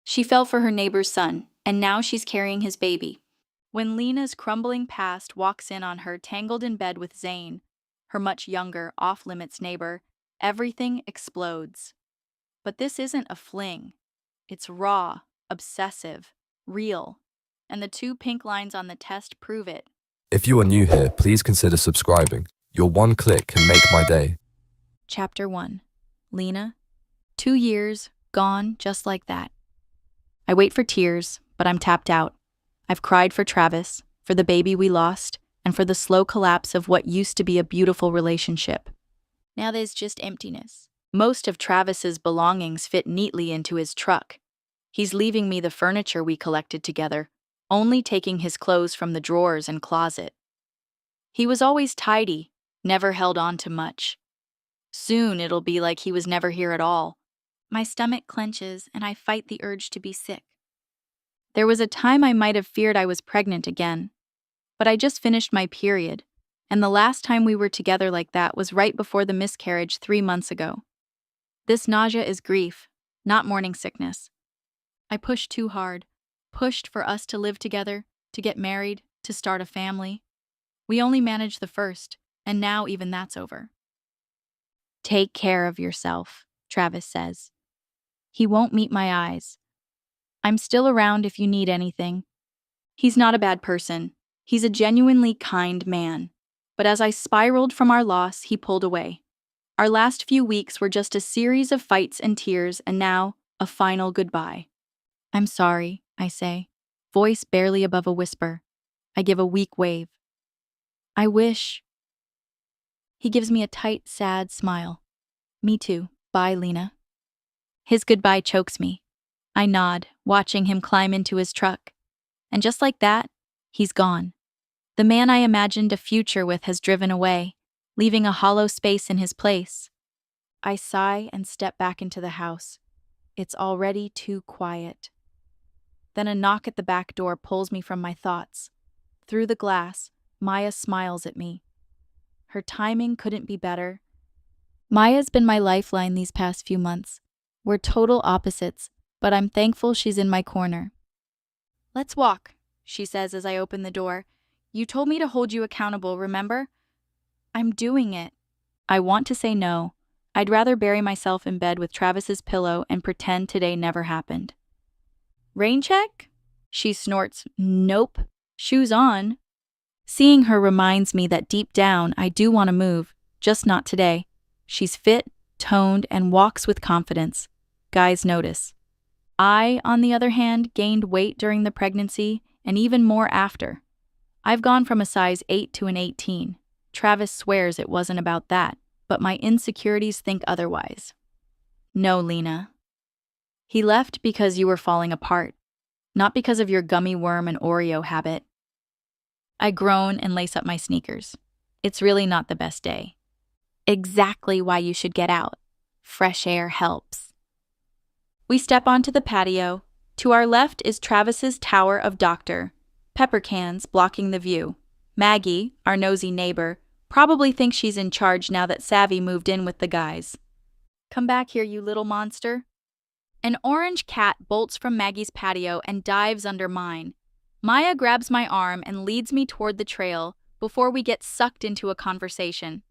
She fell for her neighbor's son, and now she's carrying his baby. When Lena's crumbling past walks in on her tangled in bed with Zane, her much younger, off-limits neighbor, everything explodes. But this isn't a fling. It's raw, obsessive, real. And the two pink lines on the test prove it. If you are new here, please consider subscribing. Your one click can make my day. Chapter 1. Lena. 2 years, gone just like that. I wait for tears, but I'm tapped out. I've cried for Travis, for the baby we lost, and for the slow collapse of what used to be a beautiful relationship. Now there's just emptiness. Most of Travis's belongings fit neatly into his truck. He's leaving me the furniture we collected together, only taking his clothes from the drawers and closet. He was always tidy, never held on to much. Soon it'll be like he was never here at all. My stomach clenches and I fight the urge to be sick. There was a time I might have feared I was pregnant again, but I just finished my period, and the last time we were together like that was right before the miscarriage 3 months ago. This nausea is grief, not morning sickness. I pushed too hard, pushed for us to live together, to get married, to start a family. We only managed the first, and now even that's over. Take care of yourself, Travis says. He won't meet my eyes. I'm still around if you need anything. He's not a bad person. He's a genuinely kind man. But as I spiraled from our loss, he pulled away. Our last few weeks were just a series of fights and tears, and now, a final goodbye. I'm sorry, I say, voice barely above a whisper. I give a weak wave. I wish. He gives me a tight, sad smile. Me too. Bye, Lena. His goodbye chokes me. I nod, watching him climb into his truck. And just like that, he's gone. The man I imagined a future with has driven away, leaving a hollow space in his place. I sigh and step back into the house. It's already too quiet. Then a knock at the back door pulls me from my thoughts. Through the glass, Maya smiles at me. Her timing couldn't be better. Maya's been my lifeline these past few months. We're total opposites, but I'm thankful she's in my corner. Let's walk, she says as I open the door. You told me to hold you accountable, remember? I'm doing it. I want to say no. I'd rather bury myself in bed with Travis's pillow and pretend today never happened. Rain check? She snorts, nope. Shoes on. Seeing her reminds me that deep down I do want to move, just not today. She's fit, toned, and walks with confidence. Guys notice. I, on the other hand, gained weight during the pregnancy and even more after. I've gone from a size 8 to an 18. Travis swears it wasn't about that, but my insecurities think otherwise. No, Lena. He left because you were falling apart, not because of your gummy worm and Oreo habit. I groan and lace up my sneakers. It's really not the best day. Exactly why you should get out. Fresh air helps. We step onto the patio. To our left is Travis's tower of doctor. Pepper cans blocking the view. Maggie, our nosy neighbor, probably thinks she's in charge now that Savvy moved in with the guys. Come back here, you little monster. An orange cat bolts from Maggie's patio and dives under mine. Maya grabs my arm and leads me toward the trail before we get sucked into a conversation.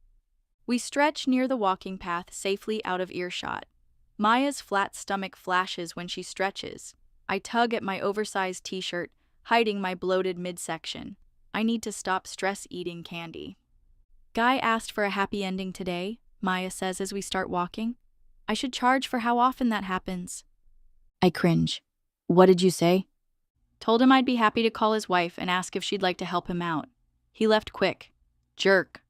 We stretch near the walking path, safely out of earshot. Maya's flat stomach flashes when she stretches. I tug at my oversized t-shirt, hiding my bloated midsection. I need to stop stress-eating candy. Guy asked for a happy ending today, Maya says as we start walking. I should charge for how often that happens. I cringe. What did you say? Told him I'd be happy to call his wife and ask if she'd like to help him out. He left quick. Jerk.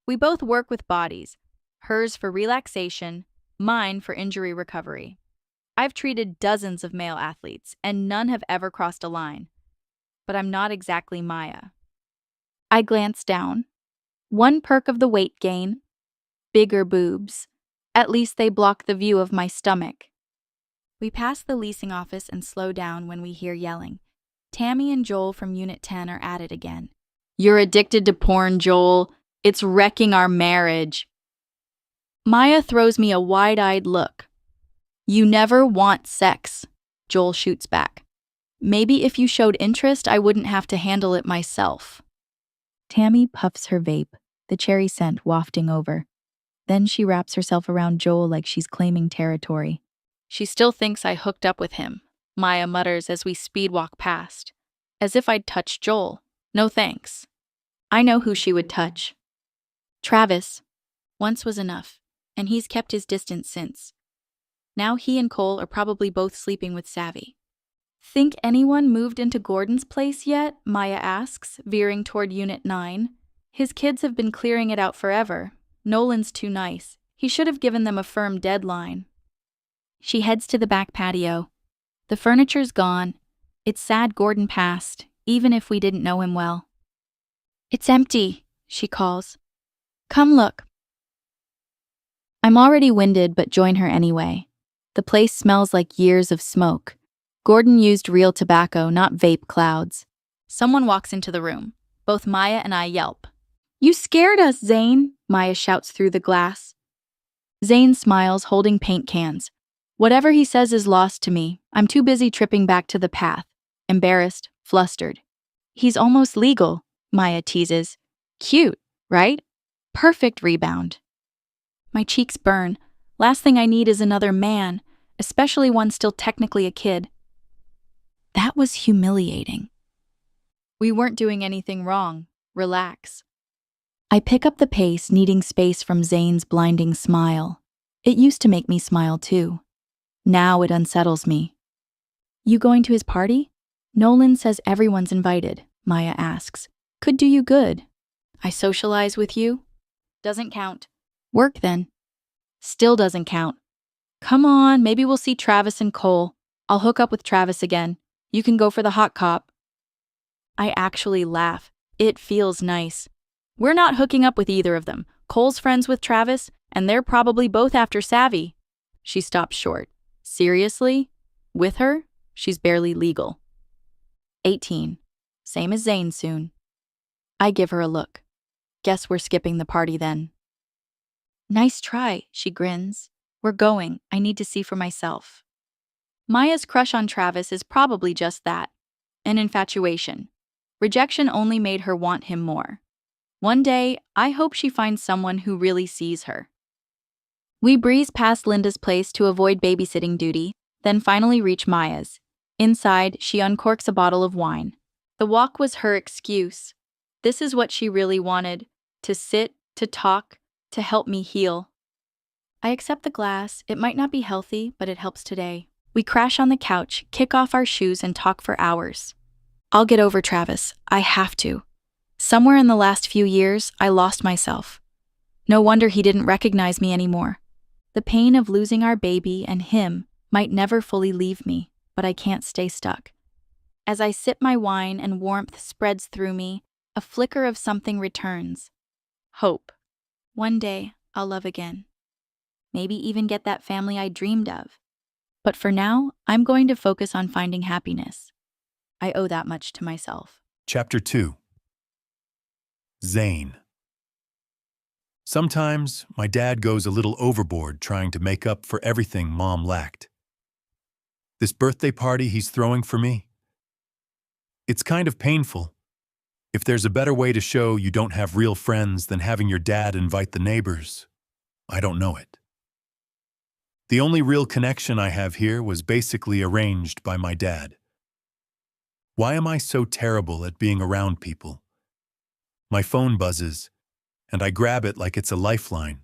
We both work with bodies. Hers for relaxation, mine for injury recovery. I've treated dozens of male athletes, and none have ever crossed a line. But I'm not exactly Maya. I glance down. One perk of the weight gain. Bigger boobs. At least they block the view of my stomach. We pass the leasing office and slow down when we hear yelling. Tammy and Joel from Unit 10 are at it again. You're addicted to porn, Joel. It's wrecking our marriage. Maya throws me a wide-eyed look. You never want sex. Joel shoots back. Maybe if you showed interest, I wouldn't have to handle it myself. Tammy puffs her vape, the cherry scent wafting over. Then she wraps herself around Joel like she's claiming territory. She still thinks I hooked up with him, Maya mutters as we speed walk past. As if I'd touched Joel. No thanks. I know who she would touch. Travis. Once was enough, and he's kept his distance since. Now he and Cole are probably both sleeping with Savvy. Think anyone moved into Gordon's place yet? Maya asks, veering toward Unit 9. His kids have been clearing it out forever. Nolan's too nice. He should have given them a firm deadline. She heads to the back patio. The furniture's gone. It's sad Gordon passed, even if we didn't know him well. It's empty, she calls. Come look. I'm already winded, but join her anyway. The place smells like years of smoke. Gordon used real tobacco, not vape clouds. Someone walks into the room. Both Maya and I yelp. You scared us, Zane, Maya shouts through the glass. Zane smiles, holding paint cans. Whatever he says is lost to me. I'm too busy tripping back to the path. Embarrassed, flustered. He's almost legal, Maya teases. Cute, right? Perfect rebound. My cheeks burn. Last thing I need is another man, especially one still technically a kid. That was humiliating. We weren't doing anything wrong. Relax. I pick up the pace, needing space from Zane's blinding smile. It used to make me smile too. Now it unsettles me. You going to his party? Nolan says everyone's invited, Maya asks. Could do you good. I socialize with you? Doesn't count. Work then. Still doesn't count. Come on, maybe we'll see Travis and Cole. I'll hook up with Travis again. You can go for the hot cop. I actually laugh. It feels nice. We're not hooking up with either of them. Cole's friends with Travis, and they're probably both after Savvy. She stops short. Seriously? With her? She's barely legal. 18. Same as Zane soon. I give her a look. Guess we're skipping the party then. Nice try, she grins. We're going. I need to see for myself. Maya's crush on Travis is probably just that. An infatuation. Rejection only made her want him more. One day, I hope she finds someone who really sees her. We breeze past Linda's place to avoid babysitting duty, then finally reach Maya's. Inside, she uncorks a bottle of wine. The walk was her excuse. This is what she really wanted. To sit, to talk, to help me heal. I accept the glass. It might not be healthy, but it helps today. We crash on the couch, kick off our shoes, and talk for hours. I'll get over Travis. I have to. Somewhere in the last few years, I lost myself. No wonder he didn't recognize me anymore. The pain of losing our baby and him might never fully leave me, but I can't stay stuck. As I sip my wine and warmth spreads through me, a flicker of something returns. Hope. One day, I'll love again. Maybe even get that family I dreamed of. But for now, I'm going to focus on finding happiness. I owe that much to myself. Chapter 2. Zane. Sometimes my dad goes a little overboard trying to make up for everything Mom lacked. This birthday party he's throwing for me? It's kind of painful. If there's a better way to show you don't have real friends than having your dad invite the neighbors, I don't know it. The only real connection I have here was basically arranged by my dad. Why am I so terrible at being around people? My phone buzzes, and I grab it like it's a lifeline.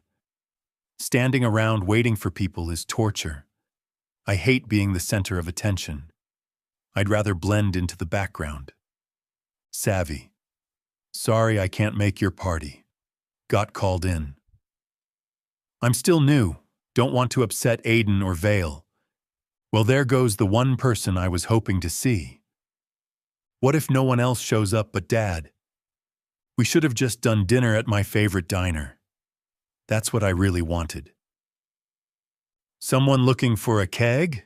Standing around waiting for people is torture. I hate being the center of attention. I'd rather blend into the background. Savvy. Sorry I can't make your party. Got called in. I'm still new. Don't want to upset Aiden or Vale. Well, there goes the one person I was hoping to see. What if no one else shows up but Dad? We should have just done dinner at my favorite diner. That's what I really wanted. Someone looking for a keg?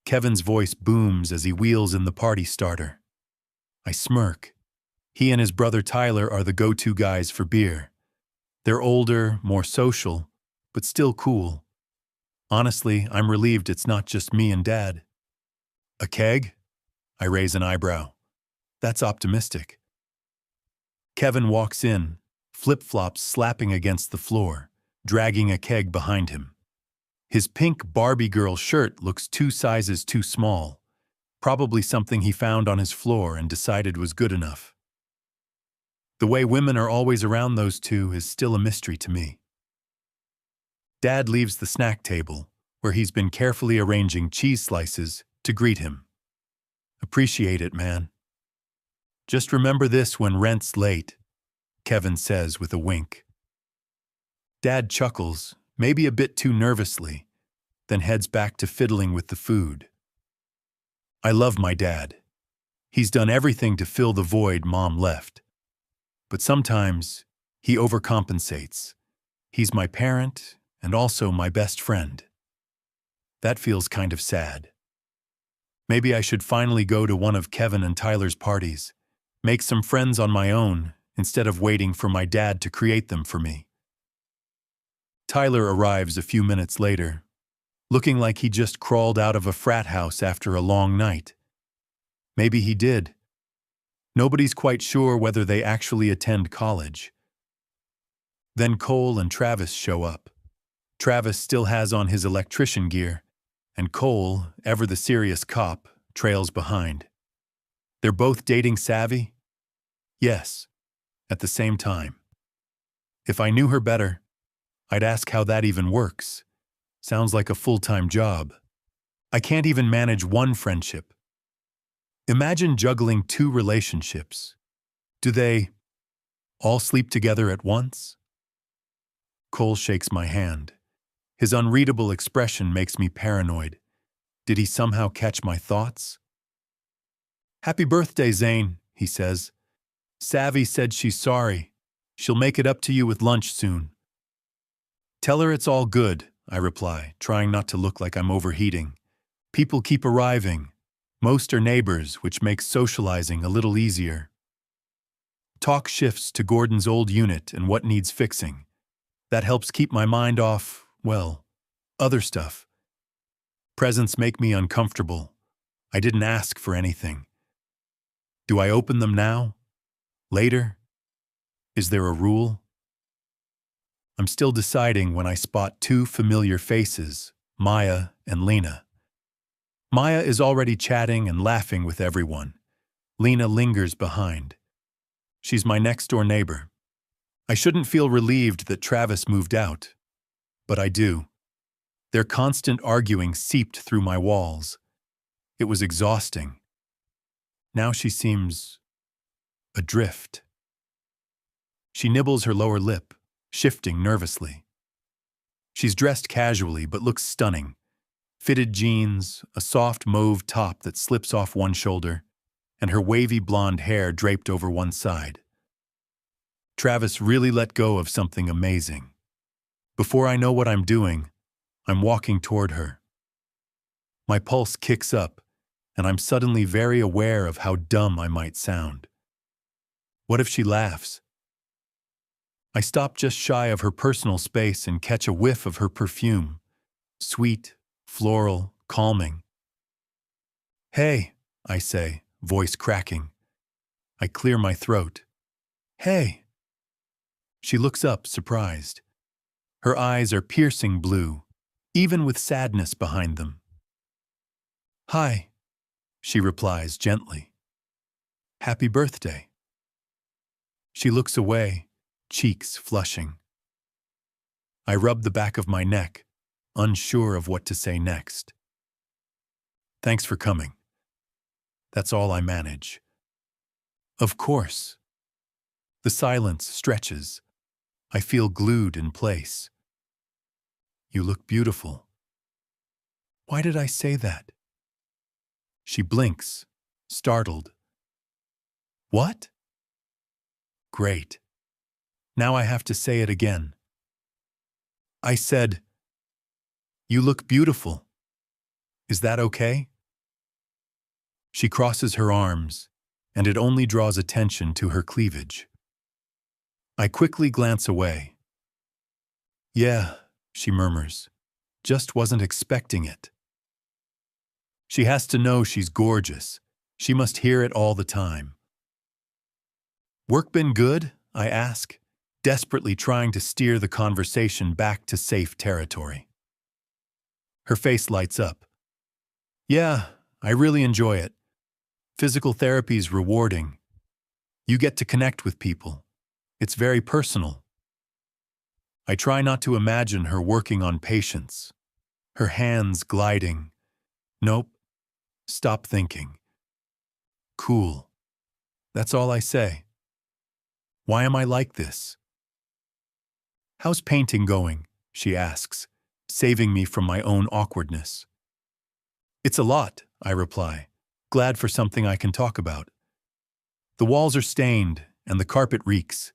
Kevin's voice booms as he wheels in the party starter. I smirk. He and his brother Tyler are the go-to guys for beer. They're older, more social, but still cool. Honestly, I'm relieved it's not just me and Dad. A keg? I raise an eyebrow. That's optimistic. Kevin walks in, flip-flops slapping against the floor, dragging a keg behind him. His pink Barbie girl shirt looks 2 sizes too small, probably something he found on his floor and decided was good enough. The way women are always around those two is still a mystery to me. Dad leaves the snack table, where he's been carefully arranging cheese slices, to greet him. Appreciate it, man. Just remember this when rent's late, Kevin says with a wink. Dad chuckles, maybe a bit too nervously, then heads back to fiddling with the food. I love my dad. He's done everything to fill the void Mom left. But sometimes he overcompensates. He's my parent and also my best friend. That feels kind of sad. Maybe I should finally go to one of Kevin and Tyler's parties, make some friends on my own instead of waiting for my dad to create them for me. Tyler arrives a few minutes later, looking like he just crawled out of a frat house after a long night. Maybe he did. Nobody's quite sure whether they actually attend college. Then Cole and Travis show up. Travis still has on his electrician gear, and Cole, ever the serious cop, trails behind. They're both dating savvy? Yes, at the same time. If I knew her better, I'd ask how that even works. Sounds like a full-time job. I can't even manage one friendship. Imagine juggling 2 relationships. Do they all sleep together at once? Cole shakes my hand. His unreadable expression makes me paranoid. Did he somehow catch my thoughts? Happy birthday, Zane, he says. Savvy said she's sorry. She'll make it up to you with lunch soon. Tell her it's all good, I reply, trying not to look like I'm overheating. People keep arriving. Most are neighbors, which makes socializing a little easier. Talk shifts to Gordon's old unit and what needs fixing. That helps keep my mind off, well, other stuff. Presents make me uncomfortable. I didn't ask for anything. Do I open them now? Later? Is there a rule? I'm still deciding when I spot 2 familiar faces, Maya and Lena. Maya is already chatting and laughing with everyone. Lena lingers behind. She's my next-door neighbor. I shouldn't feel relieved that Travis moved out, but I do. Their constant arguing seeped through my walls. It was exhausting. Now she seems adrift. She nibbles her lower lip, shifting nervously. She's dressed casually but looks stunning. Fitted jeans, a soft mauve top that slips off one shoulder, and her wavy blonde hair draped over one side. Travis really let go of something amazing. Before I know what I'm doing, I'm walking toward her. My pulse kicks up, and I'm suddenly very aware of how dumb I might sound. What if she laughs? I stop just shy of her personal space and catch a whiff of her perfume. Sweet, floral, calming. Hey, I say, voice cracking. I clear my throat. Hey. She looks up, surprised. Her eyes are piercing blue, even with sadness behind them. Hi, she replies gently. Happy birthday. She looks away, cheeks flushing. I rub the back of my neck, unsure of what to say next. Thanks for coming. That's all I manage. Of course. The silence stretches. I feel glued in place. You look beautiful. Why did I say that? She blinks, startled. What? Great. Now I have to say it again. I said, you look beautiful. Is that okay? She crosses her arms, and it only draws attention to her cleavage. I quickly glance away. Yeah, she murmurs. Just wasn't expecting it. She has to know she's gorgeous. She must hear it all the time. Work been good? I ask, desperately trying to steer the conversation back to safe territory. Her face lights up. Yeah, I really enjoy it. Physical therapy's rewarding. You get to connect with people. It's very personal. I try not to imagine her working on patients, her hands gliding. Nope. Stop thinking. Cool. That's all I say. Why am I like this? How's painting going? She asks, saving me from my own awkwardness. It's a lot, I reply, glad for something I can talk about. The walls are stained and the carpet reeks.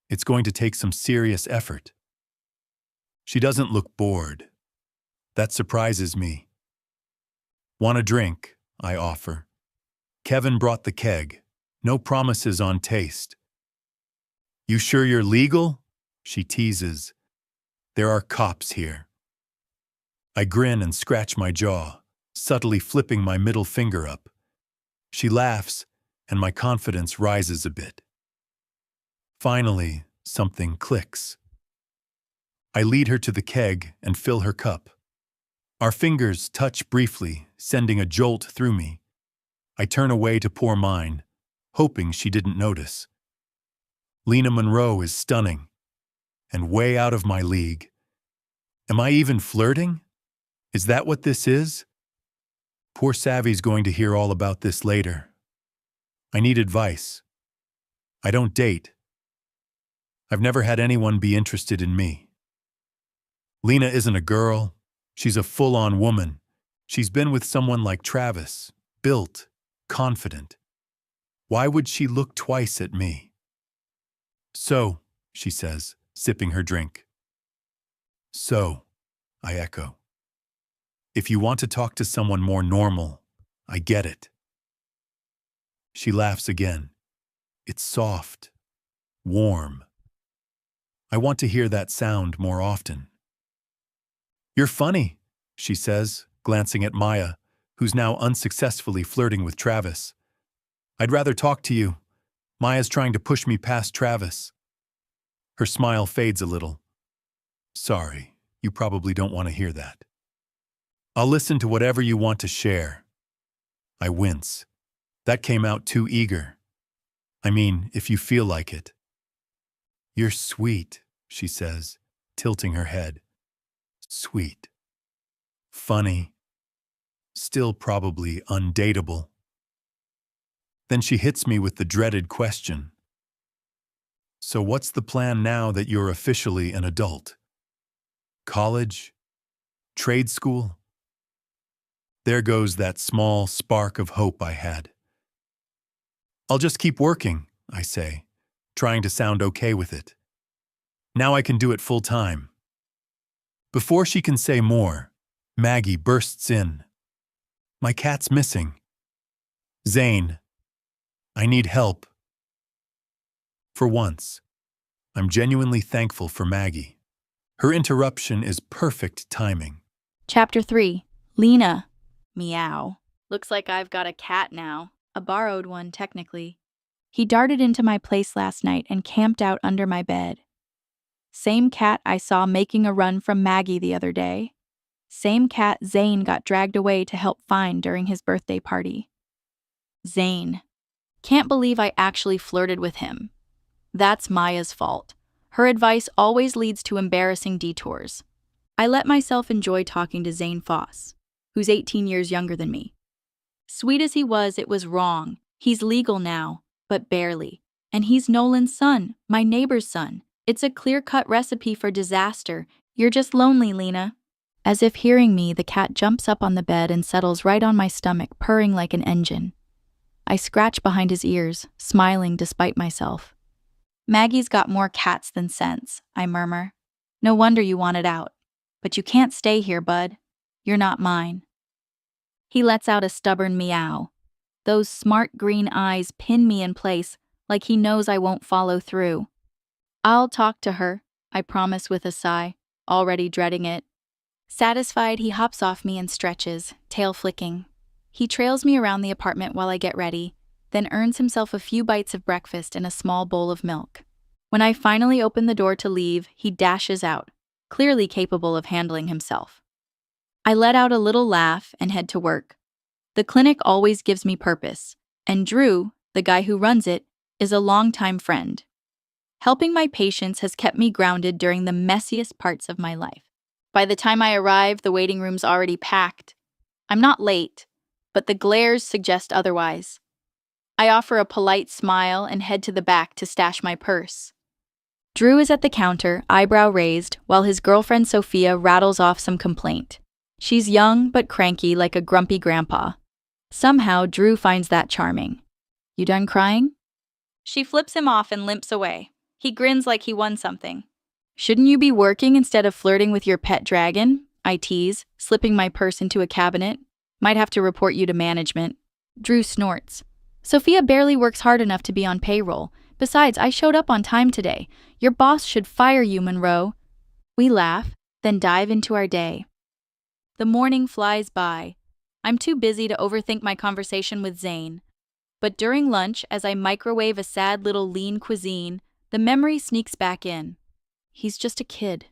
It's going to take some serious effort. She doesn't look bored. That surprises me. Want a drink? I offer. Kevin brought the keg. No promises on taste. You sure you're legal? She teases. There are cops here. I grin and scratch my jaw, subtly flipping my middle finger up. She laughs, and my confidence rises a bit. Finally, something clicks. I lead her to the keg and fill her cup. Our fingers touch briefly, sending a jolt through me. I turn away to pour mine, hoping she didn't notice. Lena Monroe is stunning, and way out of my league. Am I even flirting? Is that what this is? Poor Savvy's going to hear all about this later. I need advice. I don't date. I've never had anyone be interested in me. Lena isn't a girl. She's a full-on woman. She's been with someone like Travis, built, confident. Why would she look twice at me? So, she says, sipping her drink. So, I echo. If you want to talk to someone more normal, I get it. She laughs again. It's soft, warm. I want to hear that sound more often. You're funny, she says, glancing at Maya, who's now unsuccessfully flirting with Travis. I'd rather talk to you. Maya's trying to push me past Travis. Her smile fades a little. Sorry, you probably don't want to hear that. I'll listen to whatever you want to share. I wince. That came out too eager. I mean, if you feel like it. You're sweet, she says, tilting her head. Sweet. Funny. Still probably undateable. Then she hits me with the dreaded question. So what's the plan now that you're officially an adult? College? Trade school? There goes that small spark of hope I had. I'll just keep working, I say, trying to sound okay with it. Now I can do it full time. Before she can say more, Maggie bursts in. My cat's missing. Zane, I need help. For once, I'm genuinely thankful for Maggie. Her interruption is perfect timing. Chapter 3. Lena. Meow. Looks like I've got a cat now. A borrowed one, technically. He darted into my place last night and camped out under my bed. Same cat I saw making a run from Maggie the other day. Same cat Zane got dragged away to help find during his birthday party. Zane. Can't believe I actually flirted with him. That's Maya's fault. Her advice always leads to embarrassing detours. I let myself enjoy talking to Zane Foss, who's 18 years younger than me. Sweet as he was, it was wrong. He's legal now, but barely. And he's Nolan's son, my neighbor's son. It's a clear-cut recipe for disaster. You're just lonely, Lena. As if hearing me, the cat jumps up on the bed and settles right on my stomach, purring like an engine. I scratch behind his ears, smiling despite myself. Maggie's got more cats than sense, I murmur. No wonder you wanted out. But you can't stay here, bud. You're not mine. He lets out a stubborn meow. Those smart green eyes pin me in place, like he knows I won't follow through. I'll talk to her, I promise with a sigh, already dreading it. Satisfied, he hops off me and stretches, tail flicking. He trails me around the apartment while I get ready, then earns himself a few bites of breakfast and a small bowl of milk. When I finally open the door to leave, he dashes out, clearly capable of handling himself. I let out a little laugh and head to work. The clinic always gives me purpose, and Drew, the guy who runs it, is a longtime friend. Helping my patients has kept me grounded during the messiest parts of my life. By the time I arrive, the waiting room's already packed. I'm not late, but the glares suggest otherwise. I offer a polite smile and head to the back to stash my purse. Drew is at the counter, eyebrow raised, while his girlfriend Sophia rattles off some complaint. She's young but cranky like a grumpy grandpa. Somehow, Drew finds that charming. "You done crying?" She flips him off and limps away. He grins like he won something. "Shouldn't you be working instead of flirting with your pet dragon?" I tease, slipping my purse into a cabinet. "Might have to report you to management." Drew snorts. "Sophia barely works hard enough to be on payroll. Besides, I showed up on time today. Your boss should fire you, Monroe." We laugh, then dive into our day. The morning flies by. I'm too busy to overthink my conversation with Zane. But during lunch, as I microwave a sad little lean cuisine, the memory sneaks back in. He's just a kid.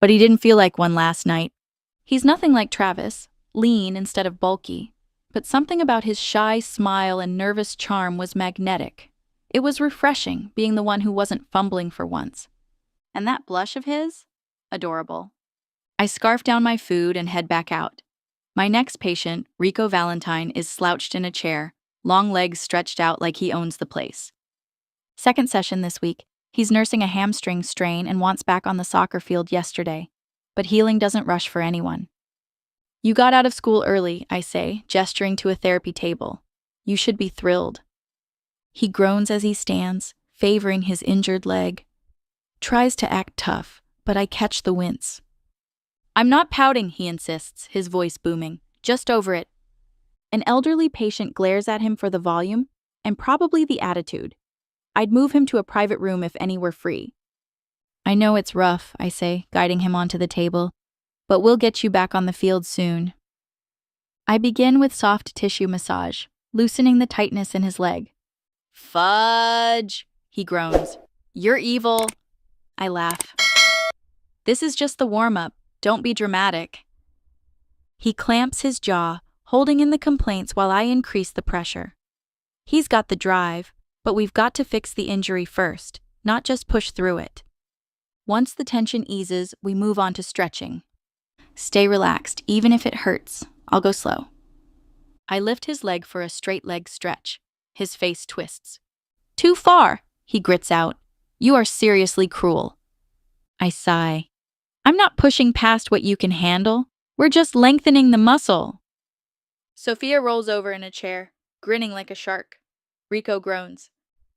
But he didn't feel like one last night. He's nothing like Travis, lean instead of bulky. But something about his shy smile and nervous charm was magnetic. It was refreshing, being the one who wasn't fumbling for once. And that blush of his? Adorable. I scarf down my food and head back out. My next patient, Rico Valentine, is slouched in a chair, long legs stretched out like he owns the place. Second session this week. He's nursing a hamstring strain and wants back on the soccer field yesterday. But healing doesn't rush for anyone. "You got out of school early," I say, gesturing to a therapy table. "You should be thrilled." He groans as he stands, favoring his injured leg. Tries to act tough, but I catch the wince. "I'm not pouting," he insists, his voice booming. "Just over it." An elderly patient glares at him for the volume, and probably the attitude. I'd move him to a private room if any were free. "I know it's rough," I say, guiding him onto the table, "but we'll get you back on the field soon." I begin with soft tissue massage, loosening the tightness in his leg. "Fudge," he groans. "You're evil." I laugh. "This is just the warm-up. Don't be dramatic." He clamps his jaw, holding in the complaints while I increase the pressure. He's got the drive, but we've got to fix the injury first, not just push through it. Once the tension eases, we move on to stretching. "Stay relaxed, even if it hurts. I'll go slow." I lift his leg for a straight leg stretch. His face twists. "Too far," he grits out. "You are seriously cruel." I sigh. "I'm not pushing past what you can handle. We're just lengthening the muscle." Sophia rolls over in a chair, grinning like a shark. Rico groans.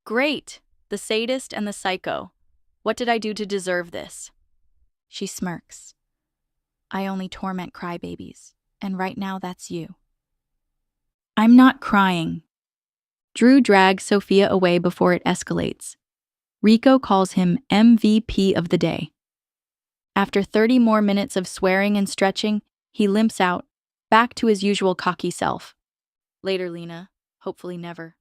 "Great, the sadist and the psycho. What did I do to deserve this?" She smirks. "I only torment crybabies, and right now that's you." I'm not crying. Drew drags Sophia away before it escalates. Rico calls him MVP of the day. After 30 more minutes of swearing and stretching, he limps out, back to his usual cocky self. "Later, Lena. Hopefully never."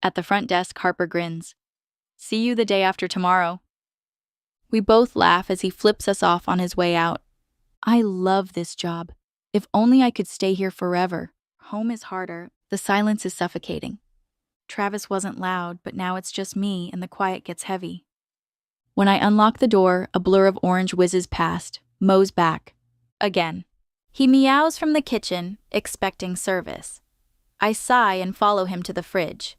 At the front desk, Harper grins. "See you the day after tomorrow." We both laugh as he flips us off on his way out. I love this job. If only I could stay here forever. Home is harder. The silence is suffocating. Travis wasn't loud, but now it's just me and the quiet gets heavy. When I unlock the door, a blur of orange whizzes past, Mo's back. Again. He meows from the kitchen, expecting service. I sigh and follow him to the fridge.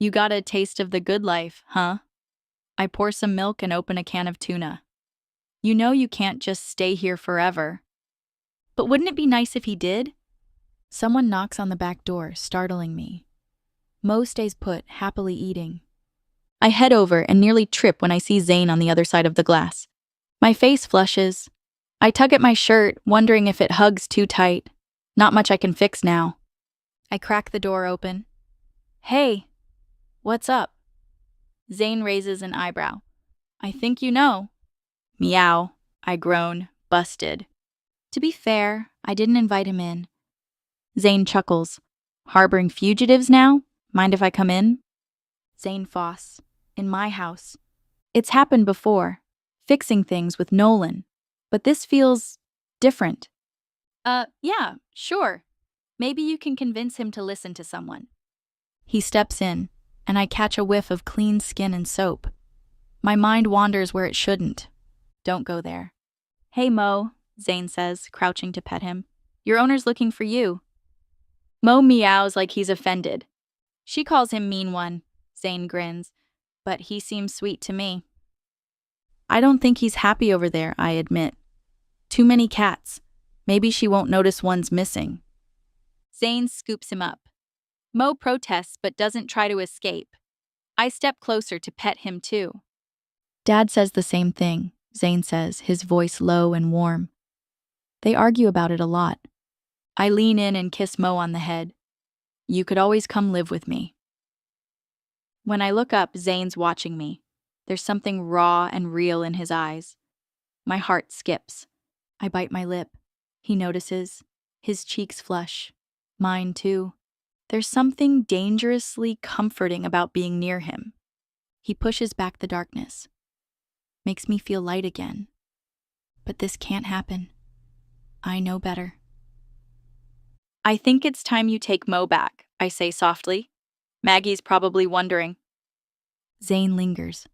"You got a taste of the good life, huh?" I pour some milk and open a can of tuna. "You know you can't just stay here forever." "But wouldn't it be nice if he did?" Someone knocks on the back door, startling me. Mo stays put, happily eating. I head over and nearly trip when I see Zane on the other side of the glass. My face flushes. I tug at my shirt, wondering if it hugs too tight. Not much I can fix now. I crack the door open. "Hey, what's up?" Zane raises an eyebrow. "I think you know." "Meow," I groan, busted. To be fair, I didn't invite him in. Zane chuckles. Harboring fugitives now? Mind if I come in? Zane Foss. In my house. It's happened before. Fixing things with Nolan. But this feels different. Yeah, sure. Maybe you can convince him to listen to someone. He steps in, and I catch a whiff of clean skin and soap. My mind wanders where it shouldn't. Don't go there. Hey, Mo, Zane says, crouching to pet him. Your owner's looking for you. Mo meows like he's offended. She calls him mean one. Zane grins, but he seems sweet to me. I don't think he's happy over there, I admit. Too many cats. Maybe she won't notice one's missing. Zane scoops him up. Mo protests but doesn't try to escape. I step closer to pet him too. Dad says the same thing, Zane says, his voice low and warm. They argue about it a lot. I lean in and kiss Mo on the head. You could always come live with me. When I look up, Zane's watching me. There's something raw and real in his eyes. My heart skips. I bite my lip. He notices. His cheeks flush. Mine too. There's something dangerously comforting about being near him. He pushes back the darkness. Makes me feel light again. But this can't happen. I know better. I think it's time you take Mo back, I say softly. Maggie's probably wondering. Zane lingers,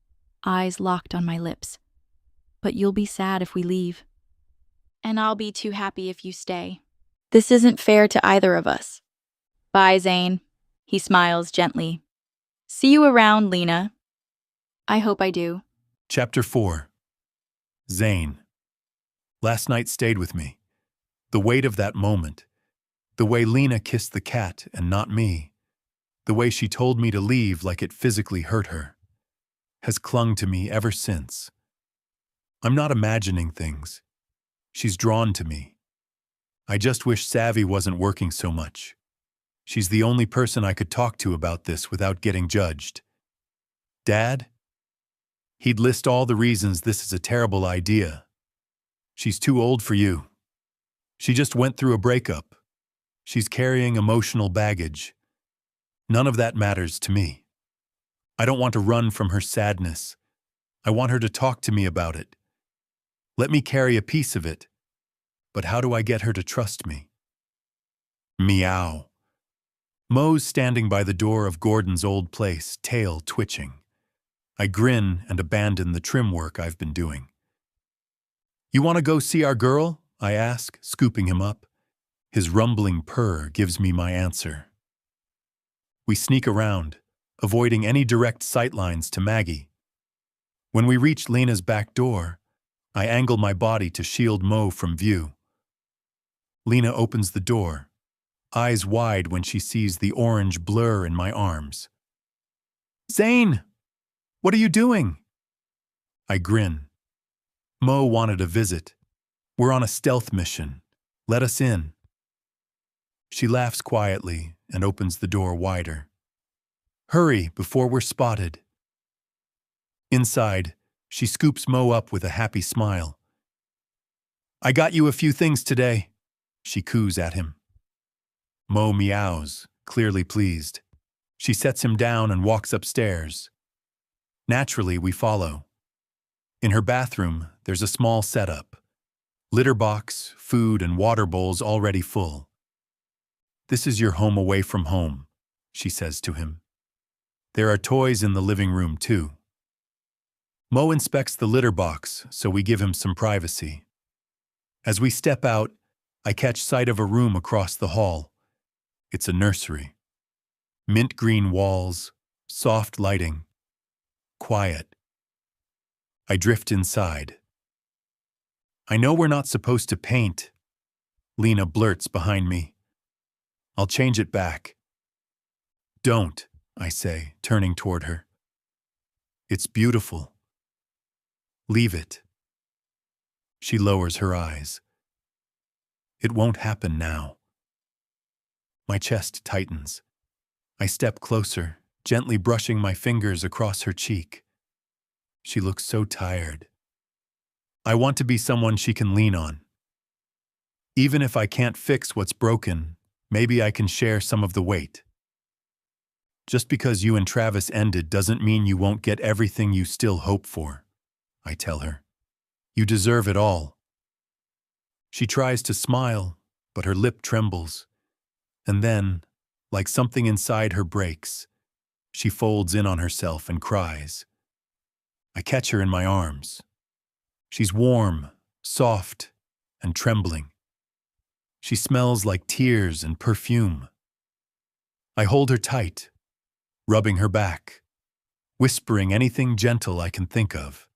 eyes locked on my lips. But you'll be sad if we leave. And I'll be too happy if you stay. This isn't fair to either of us. Bye, Zane. He smiles gently. See you around, Lena. I hope I do. Chapter 4. Zane. Last night stayed with me. The weight of that moment. The way Lena kissed the cat and not me. The way she told me to leave like it physically hurt her. Has clung to me ever since. I'm not imagining things. She's drawn to me. I just wish Savvy wasn't working so much. She's the only person I could talk to about this without getting judged. Dad? He'd list all the reasons this is a terrible idea. She's too old for you. She just went through a breakup. She's carrying emotional baggage. None of that matters to me. I don't want to run from her sadness. I want her to talk to me about it. Let me carry a piece of it. But how do I get her to trust me? Meow. Mo's standing by the door of Gordon's old place, tail twitching. I grin and abandon the trim work I've been doing. You want to go see our girl? I ask, scooping him up. His rumbling purr gives me my answer. We sneak around, avoiding any direct sightlines to Maggie. When we reach Lena's back door, I angle my body to shield Mo from view. Lena opens the door, eyes wide when she sees the orange blur in my arms. Zane! What are you doing? I grin. Mo wanted a visit. We're on a stealth mission. Let us in. She laughs quietly and opens the door wider. Hurry before we're spotted. Inside, she scoops Mo up with a happy smile. I got you a few things today, she coos at him. Mo meows, clearly pleased. She sets him down and walks upstairs. Naturally, we follow. In her bathroom, there's a small setup. Litter box, food, and water bowls already full. This is your home away from home, she says to him. There are toys in the living room, too. Mo inspects the litter box, so we give him some privacy. As we step out, I catch sight of a room across the hall. It's a nursery. Mint green walls, soft lighting. Quiet. I drift inside. I know we're not supposed to paint. Lena blurts behind me. I'll change it back. Don't, I say, turning toward her. It's beautiful. Leave it. She lowers her eyes. It won't happen now. My chest tightens. I step closer, gently brushing my fingers across her cheek. She looks so tired. I want to be someone she can lean on. Even if I can't fix what's broken, Maybe I can share some of the weight. Just because you and Travis ended doesn't mean you won't get everything you still hope for, I tell her. You deserve it all. She tries to smile, but her lip trembles. And then, like something inside her breaks, she folds in on herself and cries. I catch her in my arms. She's warm, soft, and trembling. She smells like tears and perfume. I hold her tight, rubbing her back, whispering anything gentle I can think of.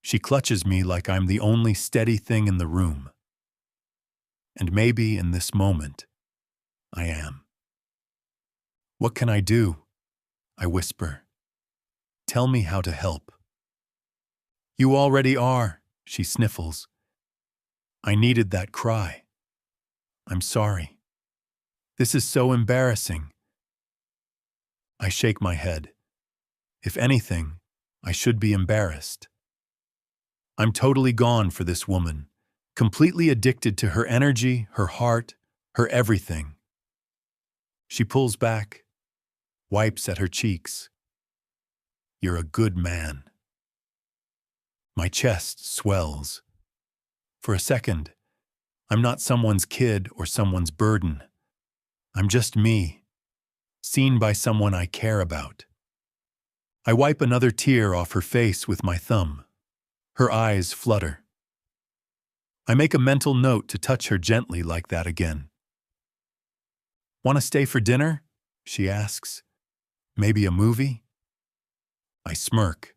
She clutches me like I'm the only steady thing in the room. And maybe in this moment, I am. What can I do? I whisper. Tell me how to help. You already are, she sniffles. I needed that cry. I'm sorry. This is so embarrassing. I shake my head. If anything, I should be embarrassed. I'm totally gone for this woman, completely addicted to her energy, her heart, her everything. She pulls back, wipes at her cheeks. You're a good man. My chest swells. For a second, I'm not someone's kid or someone's burden. I'm just me, seen by someone I care about. I wipe another tear off her face with my thumb. Her eyes flutter. I make a mental note to touch her gently like that again. Want to stay for dinner? She asks. Maybe a movie? I smirk.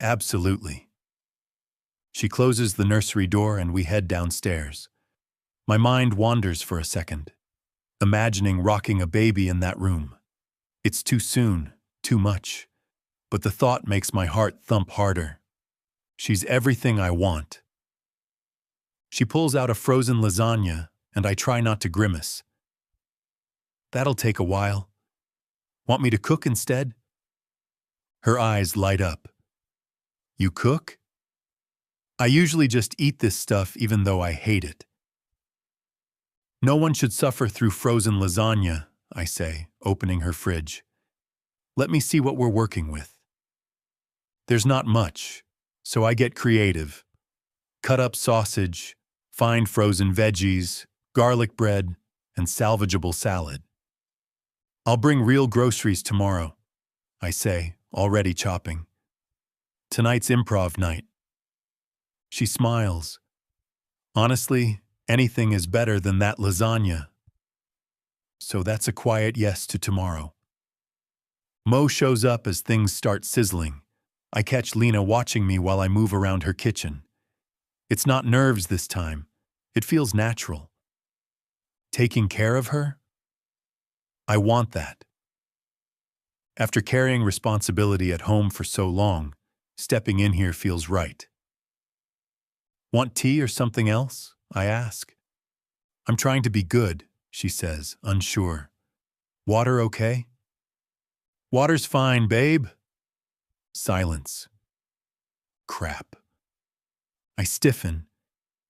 Absolutely. She closes the nursery door and we head downstairs. My mind wanders for a second, imagining rocking a baby in that room. It's too soon, too much, but the thought makes my heart thump harder. She's everything I want. She pulls out a frozen lasagna, and I try not to grimace. That'll take a while. Want me to cook instead? Her eyes light up. You cook? I usually just eat this stuff even though I hate it. No one should suffer through frozen lasagna, I say, opening her fridge. Let me see what we're working with. There's not much, so I get creative. Cut up sausage, find frozen veggies, garlic bread, and salvageable salad. I'll bring real groceries tomorrow, I say, already chopping. Tonight's improv night. She smiles. Honestly, anything is better than that lasagna. So that's a quiet yes to tomorrow. Mo shows up as things start sizzling. I catch Lena watching me while I move around her kitchen. It's not nerves this time. It feels natural. Taking care of her? I want that. After carrying responsibility at home for so long, stepping in here feels right. Want tea or something else? I ask. I'm trying to be good, she says, unsure. Water okay? Water's fine, babe. Silence. Crap. I stiffen.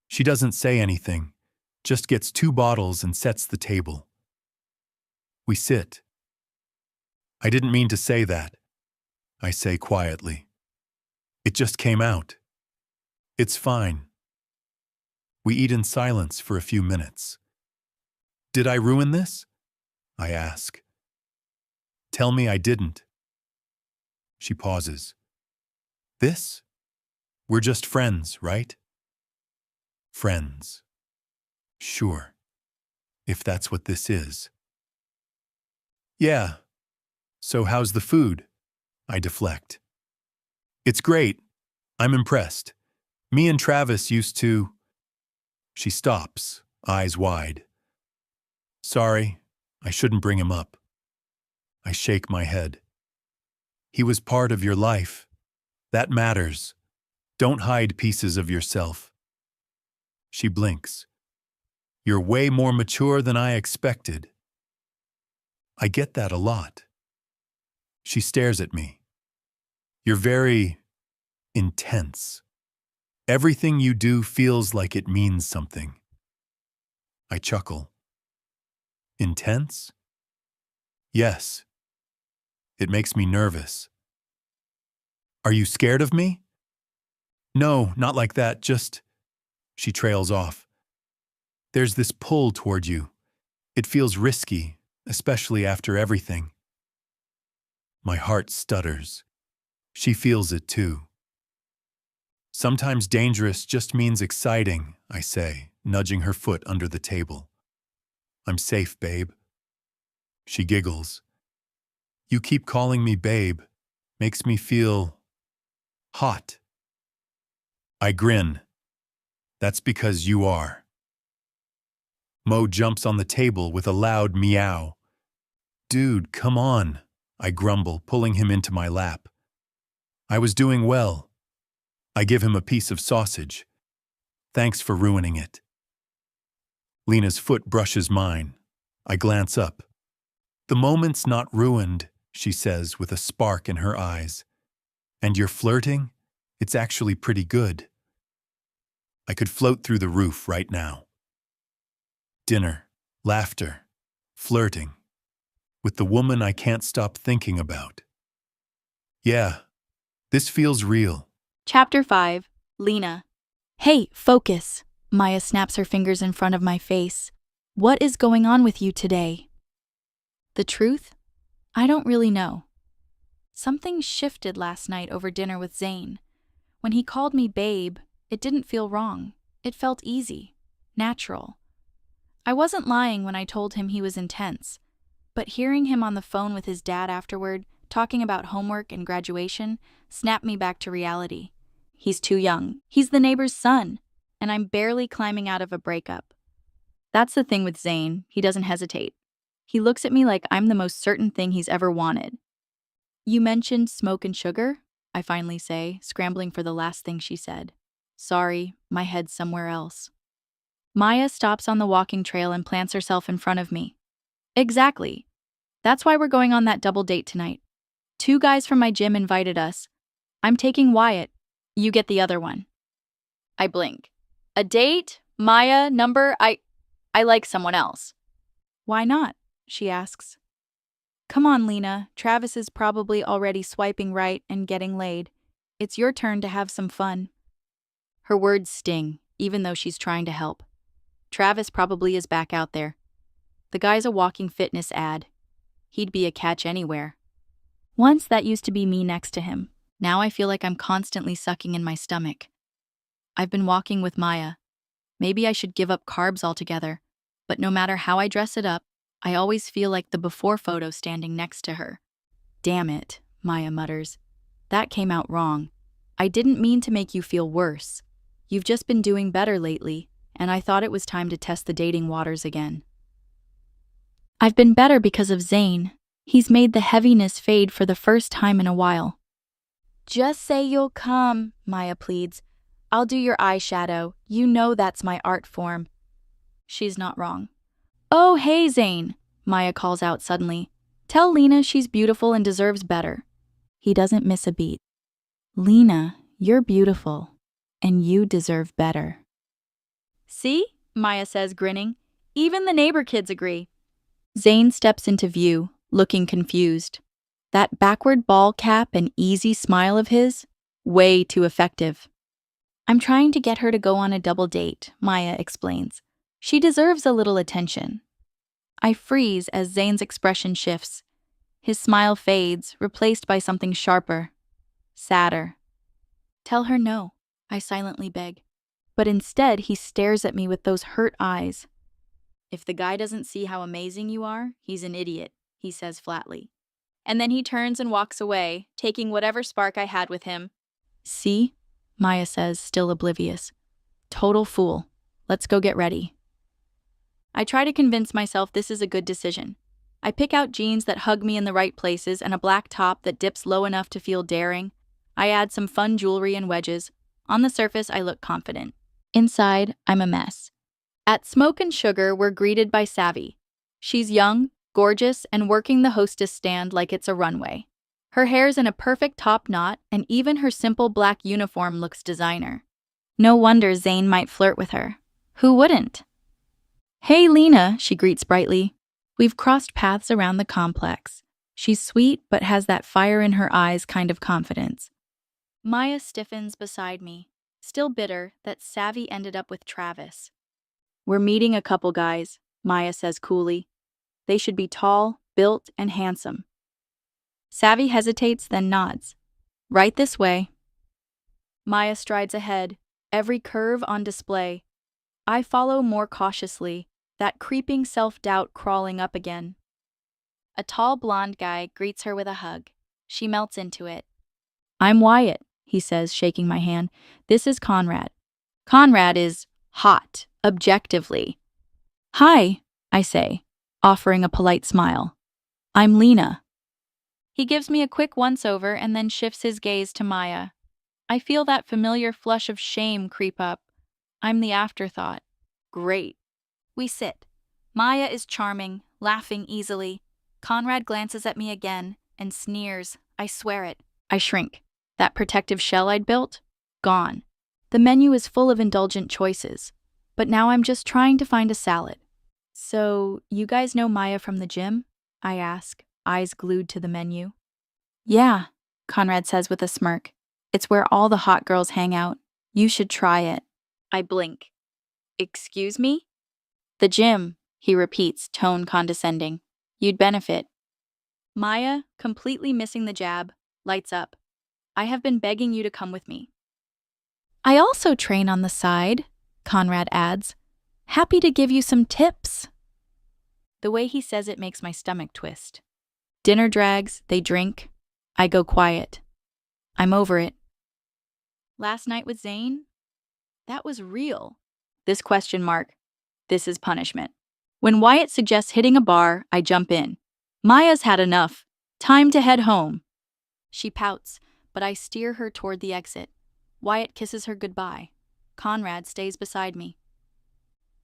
She doesn't say anything, just gets 2 bottles and sets the table. We sit. I didn't mean to say that, I say quietly. It just came out. It's fine. We eat in silence for a few minutes. Did I ruin this? I ask. Tell me I didn't. She pauses. This? We're just friends, right? Friends. Sure. If that's what this is. Yeah. So how's the food? I deflect. It's great. I'm impressed. Me and Travis used to... She stops, eyes wide. Sorry, I shouldn't bring him up. I shake my head. He was part of your life. That matters. Don't hide pieces of yourself. She blinks. You're way more mature than I expected. I get that a lot. She stares at me. You're very intense. Everything you do feels like it means something. I chuckle. Intense? Yes. It makes me nervous. Are you scared of me? No, not like that, just… She trails off. There's this pull toward you. It feels risky, especially after everything. My heart stutters. She feels it too. Sometimes dangerous just means exciting, I say, nudging her foot under the table. I'm safe, babe. She giggles. You keep calling me babe. Makes me feel… hot. I grin. That's because you are. Mo jumps on the table with a loud meow. Dude, come on, I grumble, pulling him into my lap. I was doing well. I give him a piece of sausage. Thanks for ruining it. Lena's foot brushes mine. I glance up. The moment's not ruined, she says with a spark in her eyes. And you're flirting? It's actually pretty good. I could float through the roof right now. Dinner, laughter, flirting. With the woman I can't stop thinking about. Yeah, this feels real. Chapter 5. Lena. Hey, focus. Maya snaps her fingers in front of my face. What is going on with you today? The truth? I don't really know. Something shifted last night over dinner with Zane. When he called me babe, it didn't feel wrong. It felt easy, natural. I wasn't lying when I told him he was intense, but hearing him on the phone with his dad afterward, talking about homework and graduation, snapped me back to reality. He's too young. He's the neighbor's son, and I'm barely climbing out of a breakup. That's the thing with Zane. He doesn't hesitate. He looks at me like I'm the most certain thing he's ever wanted. You mentioned smoke and sugar? I finally say, scrambling for the last thing she said. Sorry, my head's somewhere else. Maya stops on the walking trail and plants herself in front of me. Exactly. That's why we're going on that double date tonight. 2 guys from my gym invited us. I'm taking Wyatt. You get the other one. I blink. A date? Maya? Number? I like someone else. Why not? She asks. Come on, Lena. Travis is probably already swiping right and getting laid. It's your turn to have some fun. Her words sting, even though she's trying to help. Travis probably is back out there. The guy's a walking fitness ad. He'd be a catch anywhere. Once that used to be me next to him. Now I feel like I'm constantly sucking in my stomach. I've been walking with Maya. Maybe I should give up carbs altogether, but no matter how I dress it up, I always feel like the before photo standing next to her. Damn it, Maya mutters. That came out wrong. I didn't mean to make you feel worse. You've just been doing better lately, and I thought it was time to test the dating waters again. I've been better because of Zane. He's made the heaviness fade for the first time in a while. Just say you'll come, Maya pleads. I'll do your eyeshadow. You know that's my art form. She's not wrong. Oh, hey, Zane, Maya calls out suddenly. Tell Lena she's beautiful and deserves better. He doesn't miss a beat. Lena, you're beautiful, and you deserve better. See? Maya says, grinning. Even the neighbor kids agree. Zane steps into view, looking confused. That backward ball cap and easy smile of his? Way too effective. I'm trying to get her to go on a double date, Maya explains. She deserves a little attention. I freeze as Zane's expression shifts. His smile fades, replaced by something sharper, sadder. Tell her no, I silently beg. But instead, he stares at me with those hurt eyes. If the guy doesn't see how amazing you are, he's an idiot, he says flatly. And then he turns and walks away, taking whatever spark I had with him. See? Maya says, still oblivious. Total fool. Let's go get ready. I try to convince myself this is a good decision. I pick out jeans that hug me in the right places and a black top that dips low enough to feel daring. I add some fun jewelry and wedges. On the surface, I look confident. Inside, I'm a mess. At Smoke and Sugar, we're greeted by Savvy. She's young, gorgeous, and working the hostess stand like it's a runway. Her hair's in a perfect top knot, and even her simple black uniform looks designer. No wonder Zane might flirt with her. Who wouldn't? Hey, Lena, she greets brightly. We've crossed paths around the complex. She's sweet, but has that fire in her eyes kind of confidence. Maya stiffens beside me, still bitter that Savvy ended up with Travis. We're meeting a couple guys, Maya says coolly. They should be tall, built, and handsome. Savvy hesitates, then nods. Right this way. Maya strides ahead, every curve on display. I follow more cautiously, that creeping self-doubt crawling up again. A tall blonde guy greets her with a hug. She melts into it. I'm Wyatt, he says, shaking my hand. This is Conrad. Conrad is hot, objectively. Hi, I say, offering a polite smile. I'm Lena. He gives me a quick once-over and then shifts his gaze to Maya. I feel that familiar flush of shame creep up. I'm the afterthought. Great. We sit. Maya is charming, laughing easily. Conrad glances at me again and sneers. I swear it. I shrink. That protective shell I'd built? Gone. The menu is full of indulgent choices, but now I'm just trying to find a salad. So, you guys know Maya from the gym? I ask, eyes glued to the menu. Yeah, Conrad says with a smirk. It's where all the hot girls hang out. You should try it. I blink. Excuse me? The gym, he repeats, tone condescending. You'd benefit. Maya, completely missing the jab, lights up. I have been begging you to come with me. I also train on the side, Conrad adds. Happy to give you some tips. The way he says it makes my stomach twist. Dinner drags, they drink. I go quiet. I'm over it. Last night with Zane? That was real. This question mark. This is punishment. When Wyatt suggests hitting a bar, I jump in. Maya's had enough. Time to head home. She pouts, but I steer her toward the exit. Wyatt kisses her goodbye. Conrad stays beside me.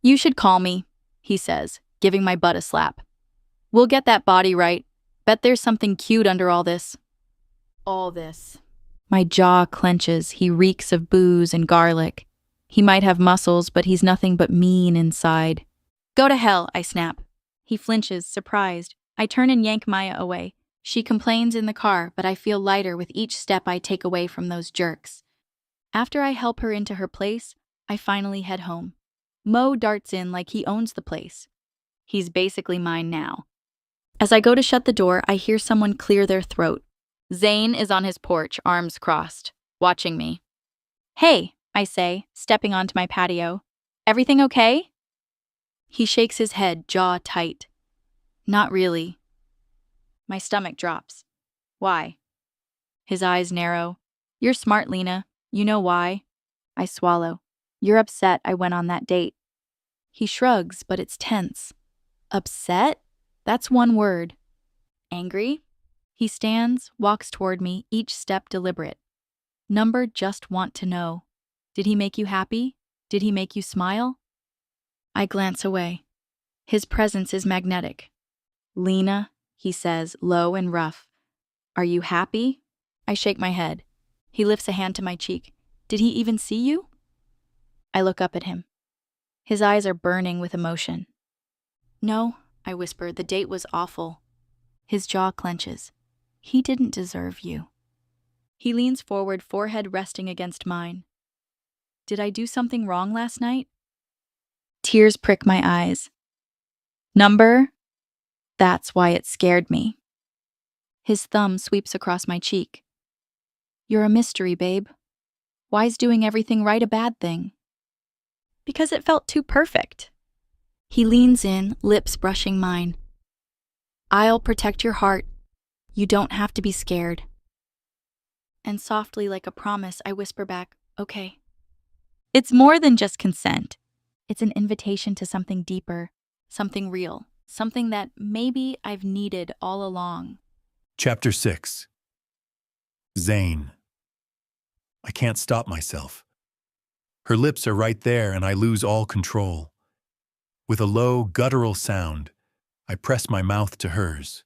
You should call me, he says, giving my butt a slap. We'll get that body right. Bet there's something cute under all this. All this. My jaw clenches. He reeks of booze and garlic. He might have muscles, but he's nothing but mean inside. Go to hell, I snap. He flinches, surprised. I turn and yank Maya away. She complains in the car, but I feel lighter with each step I take away from those jerks. After I help her into her place, I finally head home. Mo darts in like he owns the place. He's basically mine now. As I go to shut the door, I hear someone clear their throat. Zane is on his porch, arms crossed, watching me. Hey, I say, stepping onto my patio. Everything okay? He shakes his head, jaw tight. Not really. My stomach drops. Why? His eyes narrow. You're smart, Lena. You know why? I swallow. You're upset I went on that date. He shrugs, but it's tense. Upset? That's one word. Angry? He stands, walks toward me, each step deliberate. Number just want to know. Did he make you happy? Did he make you smile? I glance away. His presence is magnetic. Lena, he says, low and rough. Are you happy? I shake my head. He lifts a hand to my cheek. Did he even see you? I look up at him. His eyes are burning with emotion. No, I whisper, the date was awful. His jaw clenches. He didn't deserve you. He leans forward, forehead resting against mine. Did I do something wrong last night? Tears prick my eyes. Number? That's why it scared me. His thumb sweeps across my cheek. You're a mystery, babe. Why's doing everything right a bad thing? Because it felt too perfect. He leans in, lips brushing mine. I'll protect your heart. You don't have to be scared. And softly, like a promise, I whisper back, okay. It's more than just consent. It's an invitation to something deeper, something real, something that maybe I've needed all along. Chapter 6. Zane. I can't stop myself. Her lips are right there and I lose all control. With a low, guttural sound, I press my mouth to hers.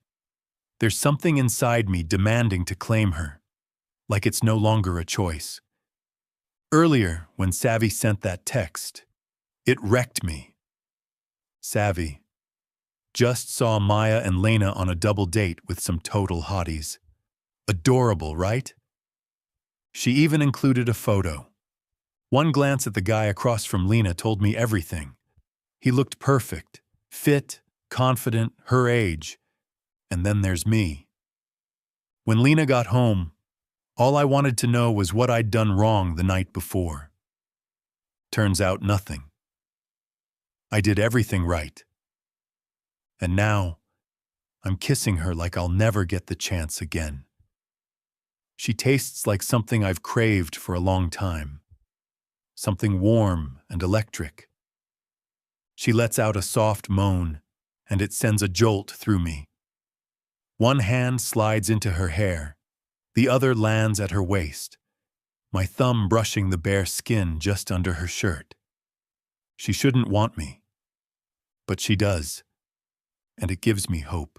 There's something inside me demanding to claim her, like it's no longer a choice. Earlier, when Savvy sent that text, it wrecked me. Savvy, Just saw Maya and Lena on a double date with some total hotties. Adorable, right? She even included a photo. One glance at the guy across from Lena told me everything. He looked perfect, fit, confident, her age. And then there's me. When Lena got home, all I wanted to know was what I'd done wrong the night before. Turns out nothing. I did everything right. And now, I'm kissing her like I'll never get the chance again. She tastes like something I've craved for a long time. Something warm and electric. She lets out a soft moan, and it sends a jolt through me. One hand slides into her hair, the other lands at her waist, my thumb brushing the bare skin just under her shirt. She shouldn't want me, but she does, and it gives me hope.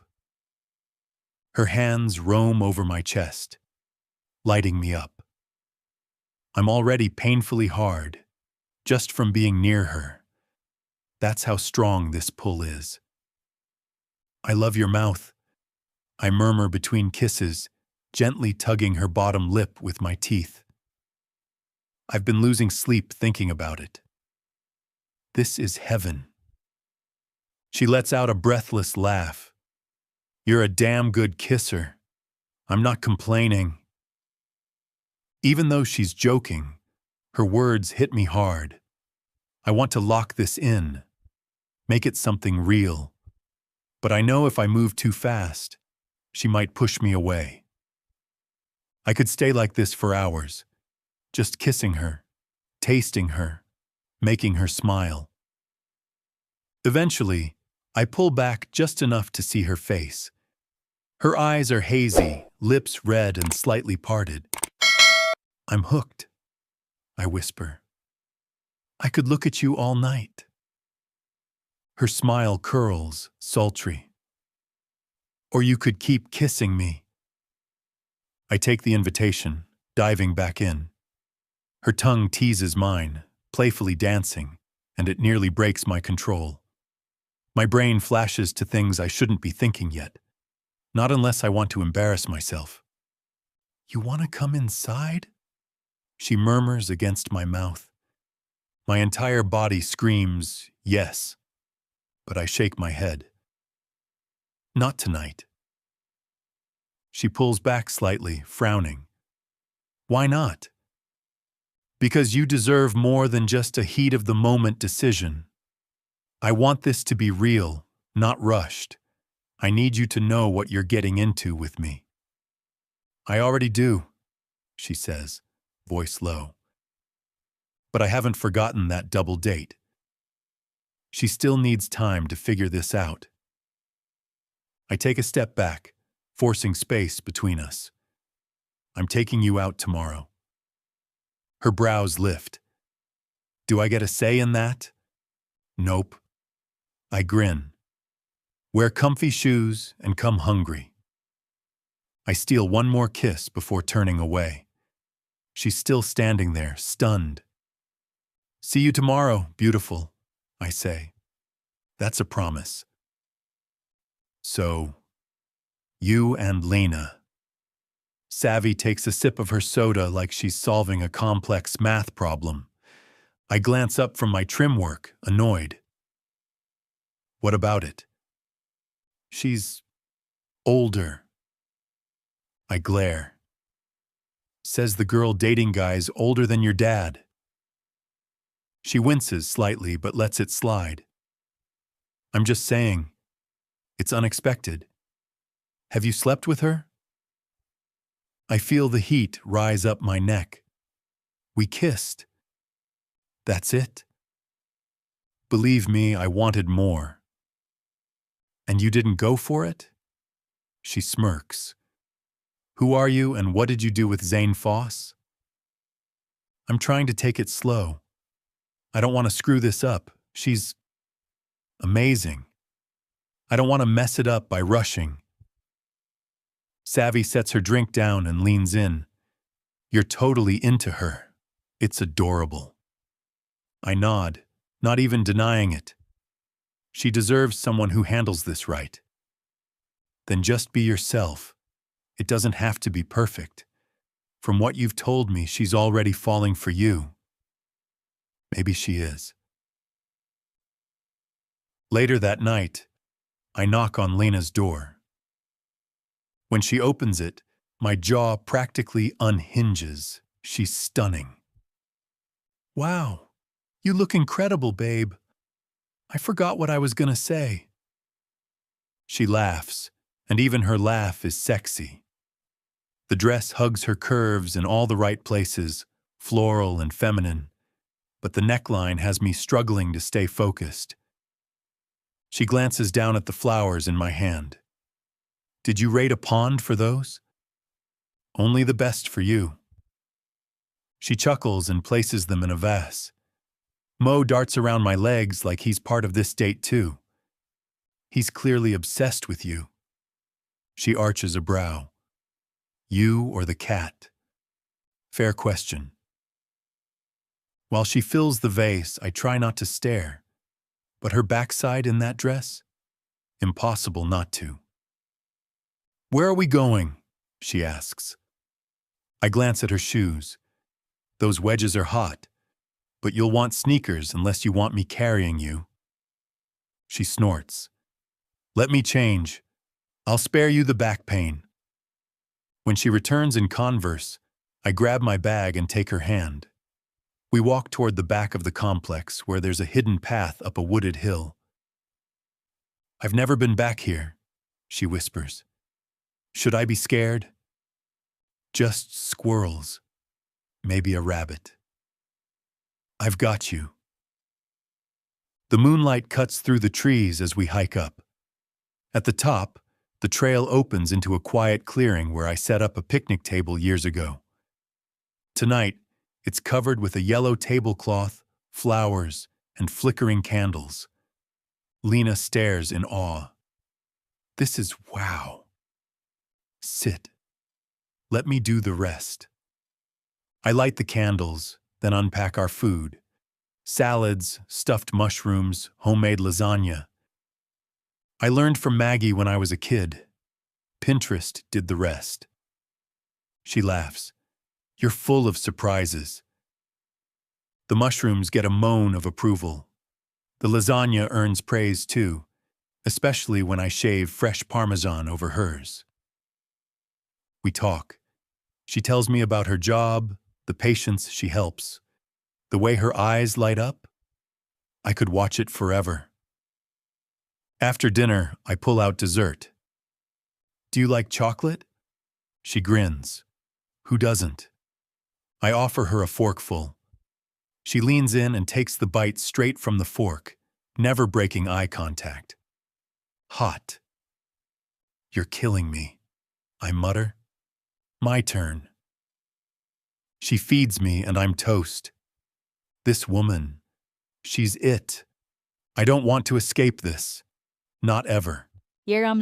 Her hands roam over my chest, lighting me up. I'm already painfully hard, just from being near her. That's how strong this pull is. I love your mouth, I murmur between kisses, gently tugging her bottom lip with my teeth. I've been losing sleep thinking about it. This is heaven. She lets out a breathless laugh. You're a damn good kisser. I'm not complaining. Even though she's joking, her words hit me hard. I want to lock this in, make it something real. But I know if I move too fast, she might push me away. I could stay like this for hours, just kissing her, tasting her, making her smile. Eventually, I pull back just enough to see her face. Her eyes are hazy, lips red and slightly parted. I'm hooked, I whisper. I could look at you all night. Her smile curls, sultry. Or you could keep kissing me. I take the invitation, diving back in. Her tongue teases mine, playfully dancing, and it nearly breaks my control. My brain flashes to things I shouldn't be thinking yet. Not unless I want to embarrass myself. You want to come inside? She murmurs against my mouth. My entire body screams, yes. But I shake my head. Not tonight. She pulls back slightly, frowning. Why not? Because you deserve more than just a heat-of-the-moment decision. I want this to be real, not rushed. I need you to know what you're getting into with me. I already do, she says, voice low. But I haven't forgotten that double date. She still needs time to figure this out. I take a step back, forcing space between us. I'm taking you out tomorrow. Her brows lift. Do I get a say in that? Nope. I grin. Wear comfy shoes and come hungry. I steal one more kiss before turning away. She's still standing there, stunned. See you tomorrow, beautiful, I say. That's a promise. So, you and Lena. Savvy takes a sip of her soda like she's solving a complex math problem. I glance up from my trim work, annoyed. What about it? She's older. I glare. Says the girl dating guy's older than your dad. She winces slightly but lets it slide. I'm just saying, it's unexpected. Have you slept with her? I feel the heat rise up my neck. We kissed. That's it. Believe me, I wanted more. And you didn't go for it? She smirks. Who are you and what did you do with Zane Foss? I'm trying to take it slow. I don't want to screw this up. She's amazing. I don't want to mess it up by rushing. Savvy sets her drink down and leans in. You're totally into her. It's adorable. I nod, not even denying it. She deserves someone who handles this right. Then just be yourself. It doesn't have to be perfect. From what you've told me, she's already falling for you. Maybe she is. Later that night, I knock on Lena's door. When she opens it, my jaw practically unhinges. She's stunning. Wow, you look incredible, babe. I forgot what I was gonna say. She laughs, and even her laugh is sexy. The dress hugs her curves in all the right places, floral and feminine, but the neckline has me struggling to stay focused. She glances down at the flowers in my hand. Did you raid a pond for those? Only the best for you. She chuckles and places them in a vase. Mo darts around my legs like he's part of this date too. He's clearly obsessed with you. She arches a brow. You or the cat? Fair question. While she fills the vase, I try not to stare. But her backside in that dress? Impossible not to. Where are we going? She asks. I glance at her shoes. Those wedges are hot, but you'll want sneakers unless you want me carrying you. She snorts. Let me change. I'll spare you the back pain. When she returns in Converse, I grab my bag and take her hand. We walk toward the back of the complex where there's a hidden path up a wooded hill. I've never been back here, she whispers. Should I be scared? Just squirrels. Maybe a rabbit. I've got you. The moonlight cuts through the trees as we hike up. At the top, the trail opens into a quiet clearing where I set up a picnic table years ago. Tonight, it's covered with a yellow tablecloth, flowers, and flickering candles. Lena stares in awe. This is wow. Sit. Let me do the rest. I light the candles, then unpack our food. Salads, stuffed mushrooms, homemade lasagna. I learned from Maggie when I was a kid. Pinterest did the rest. She laughs. You're full of surprises. The mushrooms get a moan of approval. The lasagna earns praise too, especially when I shave fresh Parmesan over hers. We talk. She tells me about her job, the patients she helps. The way her eyes light up, I could watch it forever. After dinner, I pull out dessert. Do you like chocolate? She grins. Who doesn't? I offer her a forkful. She leans in and takes the bite straight from the fork, never breaking eye contact. Hot. You're killing me, I mutter. My turn. She feeds me and I'm toast. This woman, she's it. I don't want to escape this. Not ever.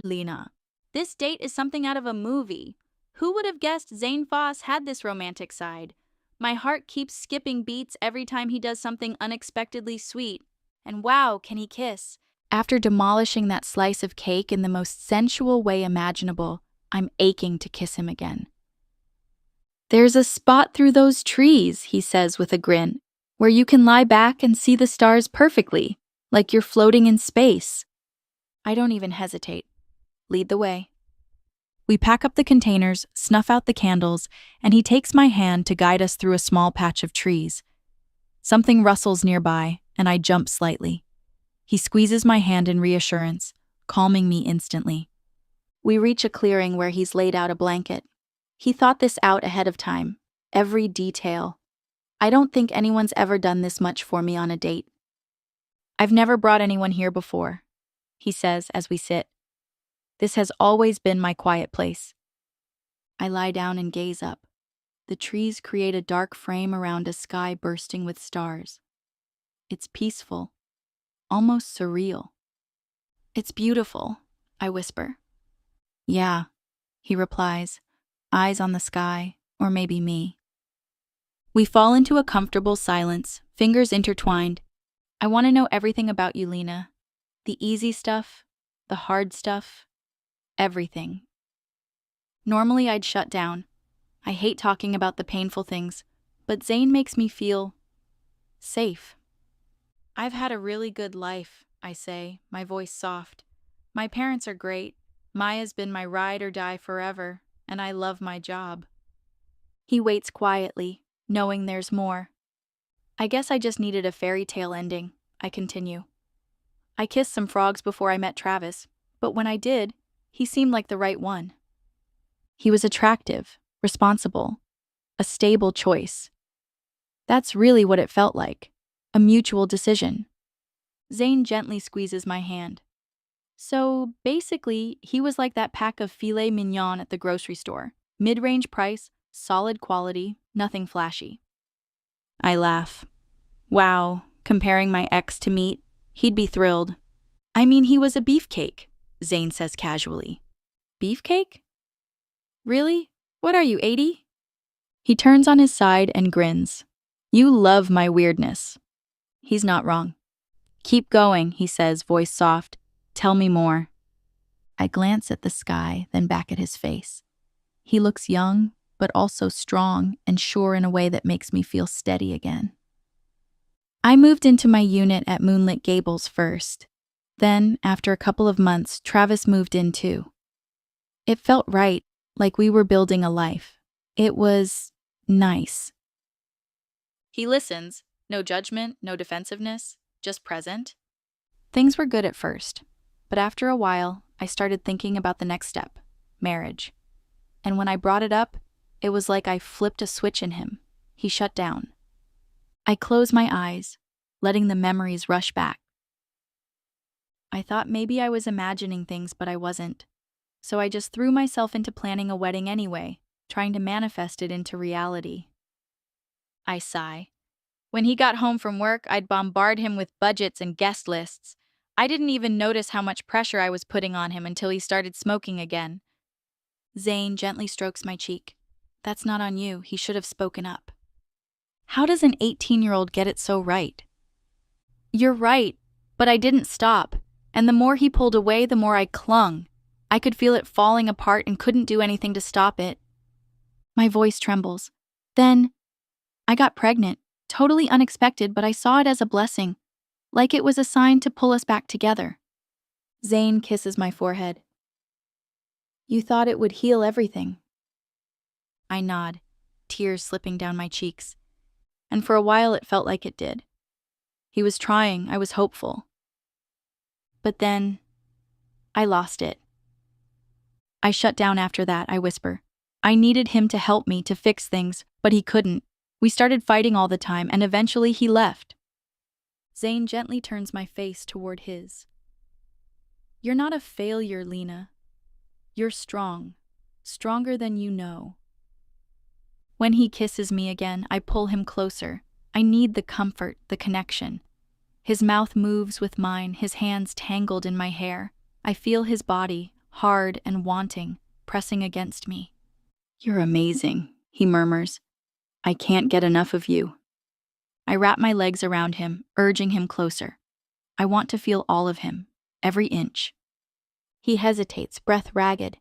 Lena. This date is something out of a movie. Who would have guessed Zane Foss had this romantic side? My heart keeps skipping beats every time he does something unexpectedly sweet. And wow, can he kiss? After demolishing that slice of cake in the most sensual way imaginable, I'm aching to kiss him again. There's a spot through those trees, he says with a grin, where you can lie back and see the stars perfectly, like you're floating in space. I don't even hesitate. Lead the way. We pack up the containers, snuff out the candles, and he takes my hand to guide us through a small patch of trees. Something rustles nearby, and I jump slightly. He squeezes my hand in reassurance, calming me instantly. We reach a clearing where he's laid out a blanket. He thought this out ahead of time, every detail. I don't think anyone's ever done this much for me on a date. I've never brought anyone here before, he says as we sit. This has always been my quiet place. I lie down and gaze up. The trees create a dark frame around a sky bursting with stars. It's peaceful, almost surreal. It's beautiful, I whisper. Yeah, he replies, eyes on the sky, or maybe me. We fall into a comfortable silence, fingers intertwined. I want to know everything about you, Lena. The easy stuff, the hard stuff, everything. Normally I'd shut down. I hate talking about the painful things, but Zane makes me feel safe. I've had a really good life, I say, my voice soft. My parents are great. Maya's been my ride or die forever, and I love my job. He waits quietly, knowing there's more. I guess I just needed a fairy tale ending, I continue. I kissed some frogs before I met Travis, but when I did, he seemed like the right one. He was attractive, responsible, a stable choice. That's really what it felt like, a mutual decision. Zane gently squeezes my hand. So basically, he was like that pack of filet mignon at the grocery store. Mid-range price, solid quality, nothing flashy. I laugh. Wow, comparing my ex to meat, he'd be thrilled. I mean, he was a beefcake, Zane says casually. Beefcake? Really? What are you, 80? He turns on his side and grins. You love my weirdness. He's not wrong. Keep going, he says, voice soft. Tell me more. I glance at the sky, then back at his face. He looks young, but also strong and sure in a way that makes me feel steady again. I moved into my unit at Moonlit Gables first. Then, after a couple of months, Travis moved in too. It felt right, like we were building a life. It was nice. He listens, no judgment, no defensiveness, just present. Things were good at first, but after a while, I started thinking about the next step, marriage. And when I brought it up, it was like I flipped a switch in him. He shut down. I closed my eyes, letting the memories rush back. I thought maybe I was imagining things, but I wasn't. So I just threw myself into planning a wedding anyway, trying to manifest it into reality. I sigh. When he got home from work, I'd bombard him with budgets and guest lists. I didn't even notice how much pressure I was putting on him until he started smoking again. Zane gently strokes my cheek. That's not on you. He should have spoken up. How does an 18-year-old get it so right? You're right, but I didn't stop. And the more he pulled away, the more I clung. I could feel it falling apart and couldn't do anything to stop it. My voice trembles. Then, I got pregnant. Totally unexpected, but I saw it as a blessing. Like it was a sign to pull us back together. Zane kisses my forehead. You thought it would heal everything. I nod, tears slipping down my cheeks. And for a while it felt like it did. He was trying, I was hopeful. But then, I lost it. I shut down after that, I whisper. I needed him to help me, to fix things, but he couldn't. We started fighting all the time, and eventually he left. Zane gently turns my face toward his. You're not a failure, Lena. You're strong, stronger than you know. When he kisses me again, I pull him closer. I need the comfort, the connection. His mouth moves with mine, his hands tangled in my hair. I feel his body, hard and wanting, pressing against me. You're amazing, he murmurs. I can't get enough of you. I wrap my legs around him, urging him closer. I want to feel all of him, every inch. He hesitates, breath ragged.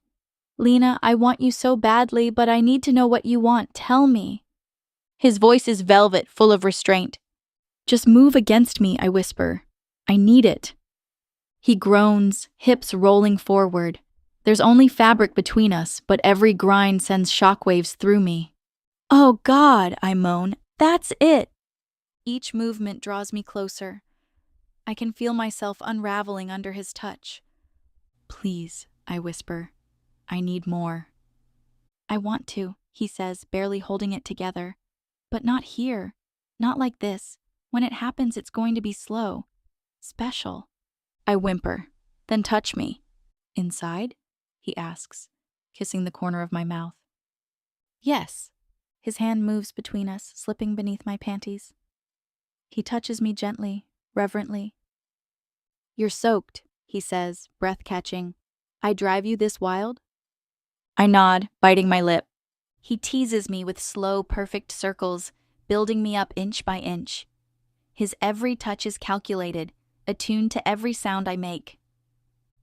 Lena, I want you so badly, but I need to know what you want. Tell me. His voice is velvet, full of restraint. Just move against me, I whisper. I need it. He groans, hips rolling forward. There's only fabric between us, but every grind sends shockwaves through me. Oh God, I moan. That's it. Each movement draws me closer. I can feel myself unraveling under his touch. Please, I whisper. I need more. I want to, he says, barely holding it together. But not here. Not like this. When it happens, it's going to be slow. Special. I whimper. Then touch me. Inside? He asks, kissing the corner of my mouth. Yes. His hand moves between us, slipping beneath my panties. He touches me gently, reverently. You're soaked, he says, breath catching. I drive you this wild? I nod, biting my lip. He teases me with slow, perfect circles, building me up inch by inch. His every touch is calculated, attuned to every sound I make.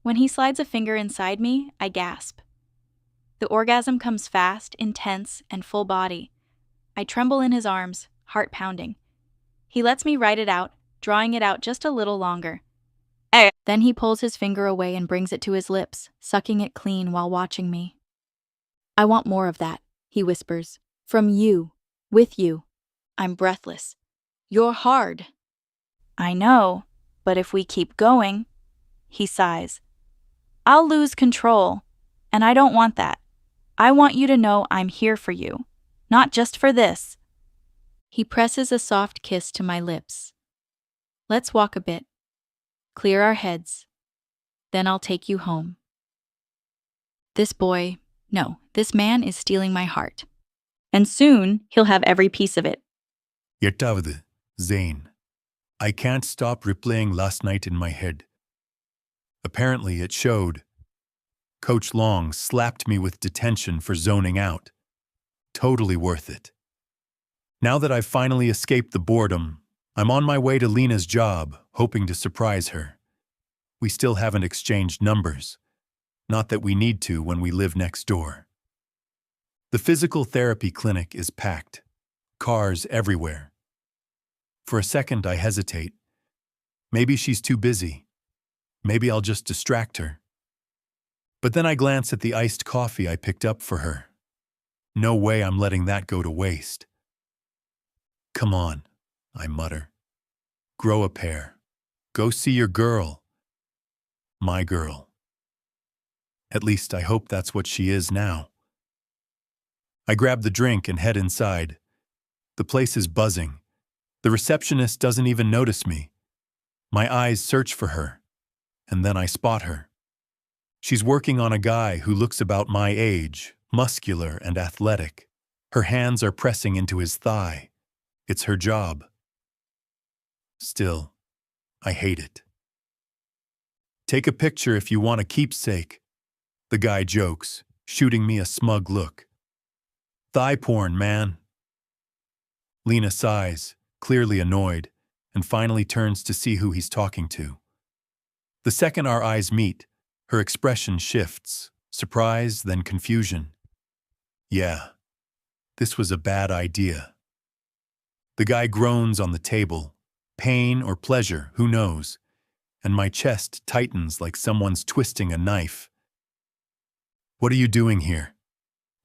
When he slides a finger inside me, I gasp. The orgasm comes fast, intense, and full body. I tremble in his arms, heart pounding. He lets me ride it out, drawing it out just a little longer. Then he pulls his finger away and brings it to his lips, sucking it clean while watching me. I want more of that, he whispers. From you. With you. I'm breathless. You're hard. I know, but if we keep going, he sighs. I'll lose control, and I don't want that. I want you to know I'm here for you, not just for this. He presses a soft kiss to my lips. Let's walk a bit. Clear our heads. Then I'll take you home. This man is stealing my heart. And soon, he'll have every piece of it. Yettavadu, Zane. I can't stop replaying last night in my head. Apparently it showed. Coach Long slapped me with detention for zoning out. Totally worth it. Now that I've finally escaped the boredom, I'm on my way to Lena's job, hoping to surprise her. We still haven't exchanged numbers. Not that we need to when we live next door. The physical therapy clinic is packed. Cars everywhere. For a second, I hesitate. Maybe she's too busy. Maybe I'll just distract her. But then I glance at the iced coffee I picked up for her. No way I'm letting that go to waste. Come on, I mutter. Grow a pair. Go see your girl. My girl. At least I hope that's what she is now. I grab the drink and head inside. The place is buzzing. The receptionist doesn't even notice me. My eyes search for her, and then I spot her. She's working on a guy who looks about my age, muscular and athletic. Her hands are pressing into his thigh. It's her job. Still, I hate it. Take a picture if you want a keepsake, the guy jokes, shooting me a smug look. Thigh porn, man. Lena sighs, clearly annoyed, and finally turns to see who he's talking to. The second our eyes meet, her expression shifts, surprise, then confusion. Yeah, this was a bad idea. The guy groans on the table, pain or pleasure, who knows, and my chest tightens like someone's twisting a knife. What are you doing here?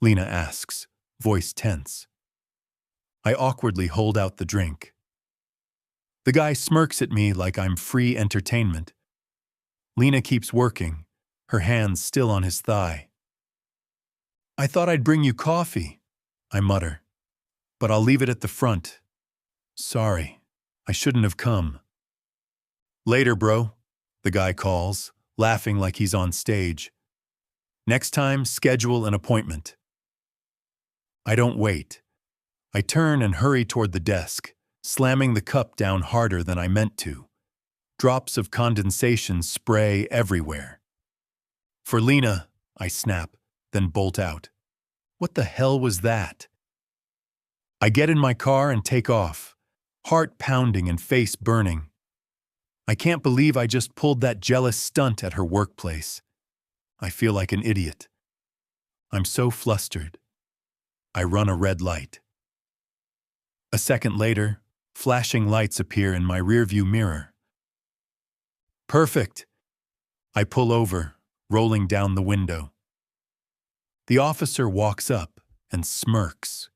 Lena asks, voice tense. I awkwardly hold out the drink. The guy smirks at me like I'm free entertainment. Lena keeps working, her hands still on his thigh. I thought I'd bring you coffee, I mutter, but I'll leave it at the front. Sorry, I shouldn't have come. Later, bro, the guy calls, laughing like he's on stage. Next time, schedule an appointment. I don't wait. I turn and hurry toward the desk, slamming the cup down harder than I meant to. Drops of condensation spray everywhere. For Lena, I snap, then bolt out. What the hell was that? I get in my car and take off, heart pounding and face burning. I can't believe I just pulled that jealous stunt at her workplace. I feel like an idiot. I'm so flustered. I run a red light. A second later, flashing lights appear in my rearview mirror. Perfect. I pull over, rolling down the window. The officer walks up and smirks.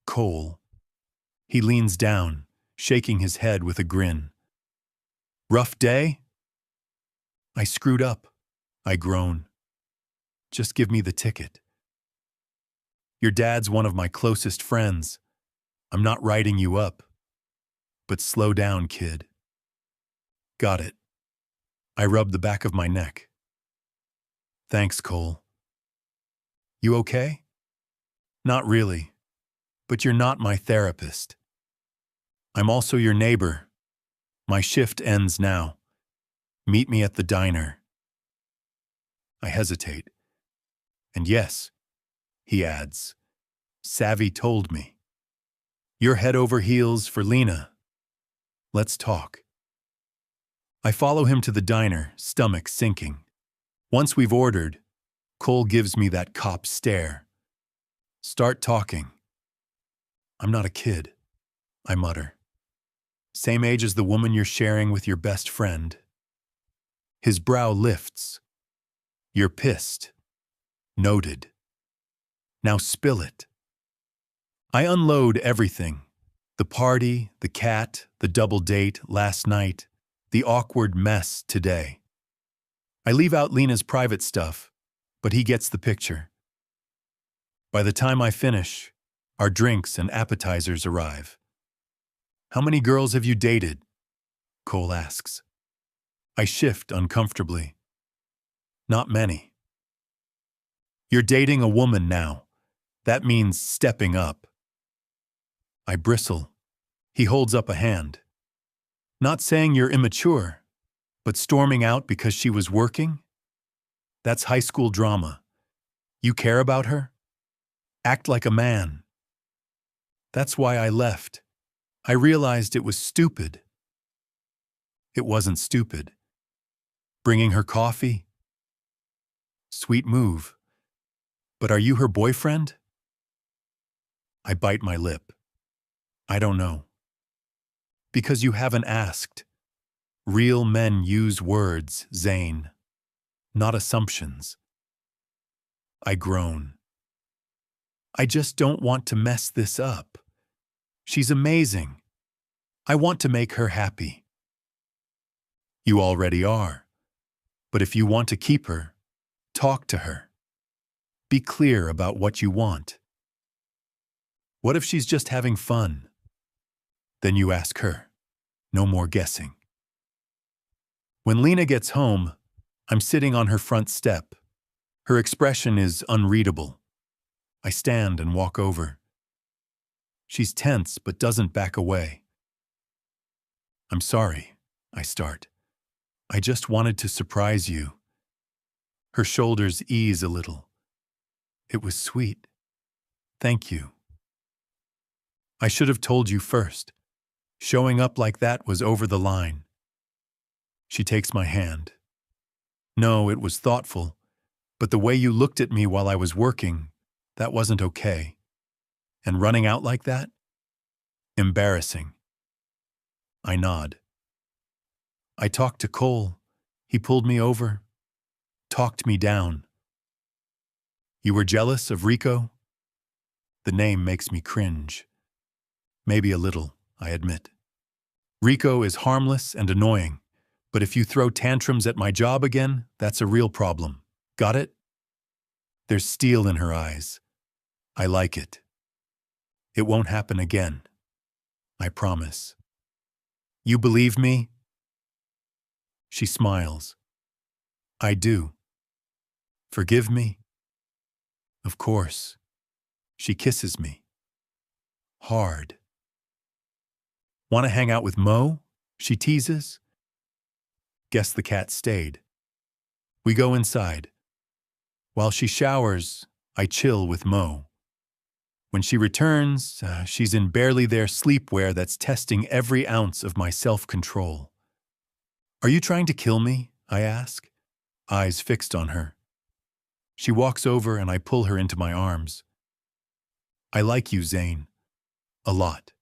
Cole. He leans down, shaking his head with a grin. Rough day? I screwed up, I groan. Just give me the ticket. Your dad's one of my closest friends. I'm not writing you up. But slow down, kid. Got it. I rub the back of my neck. Thanks, Cole. You okay? Not really, but you're not my therapist. I'm also your neighbor. My shift ends now. Meet me at the diner. I hesitate. And yes, he adds, Savvy told me. You're head over heels for Lena. Let's talk. I follow him to the diner, stomach sinking. Once we've ordered, Cole gives me that cop stare. Start talking. I'm not a kid, I mutter. Same age as the woman you're sharing with your best friend. His brow lifts. You're pissed. Noted. Now spill it. I unload everything. The party, the cat, the double date last night, the awkward mess today. I leave out Lena's private stuff, but he gets the picture. By the time I finish, our drinks and appetizers arrive. How many girls have you dated? Cole asks. I shift uncomfortably. Not many. You're dating a woman now. That means stepping up. I bristle. He holds up a hand. Not saying you're immature, but storming out because she was working? That's high school drama. You care about her? Act like a man. That's why I left. I realized it was stupid. It wasn't stupid. Bringing her coffee? Sweet move. But are you her boyfriend? I bite my lip. I don't know. Because you haven't asked. Real men use words, Zane, not assumptions. I groan. I just don't want to mess this up. She's amazing. I want to make her happy. You already are. But if you want to keep her, talk to her. Be clear about what you want. What if she's just having fun? Then you ask her. No more guessing. When Lena gets home, I'm sitting on her front step. Her expression is unreadable. I stand and walk over. She's tense but doesn't back away. I'm sorry, I start. I just wanted to surprise you. Her shoulders ease a little. It was sweet. Thank you. I should have told you first. Showing up like that was over the line. She takes my hand. No, it was thoughtful, but the way you looked at me while I was working, that wasn't okay. And running out like that? Embarrassing. I nod. I talked to Cole. He pulled me over, talked me down. You were jealous of Rico? The name makes me cringe. Maybe a little, I admit. Rico is harmless and annoying, but if you throw tantrums at my job again, that's a real problem. Got it? There's steel in her eyes. I like it. It won't happen again. I promise. You believe me? She smiles. I do. Forgive me? Of course. She kisses me. Hard. Want to hang out with Mo? She teases. Guess the cat stayed. We go inside. While she showers, I chill with Mo. When she returns, she's in barely there sleepwear that's testing every ounce of my self-control. Are you trying to kill me? I ask, eyes fixed on her. She walks over and I pull her into my arms. I like you, Zane. A lot.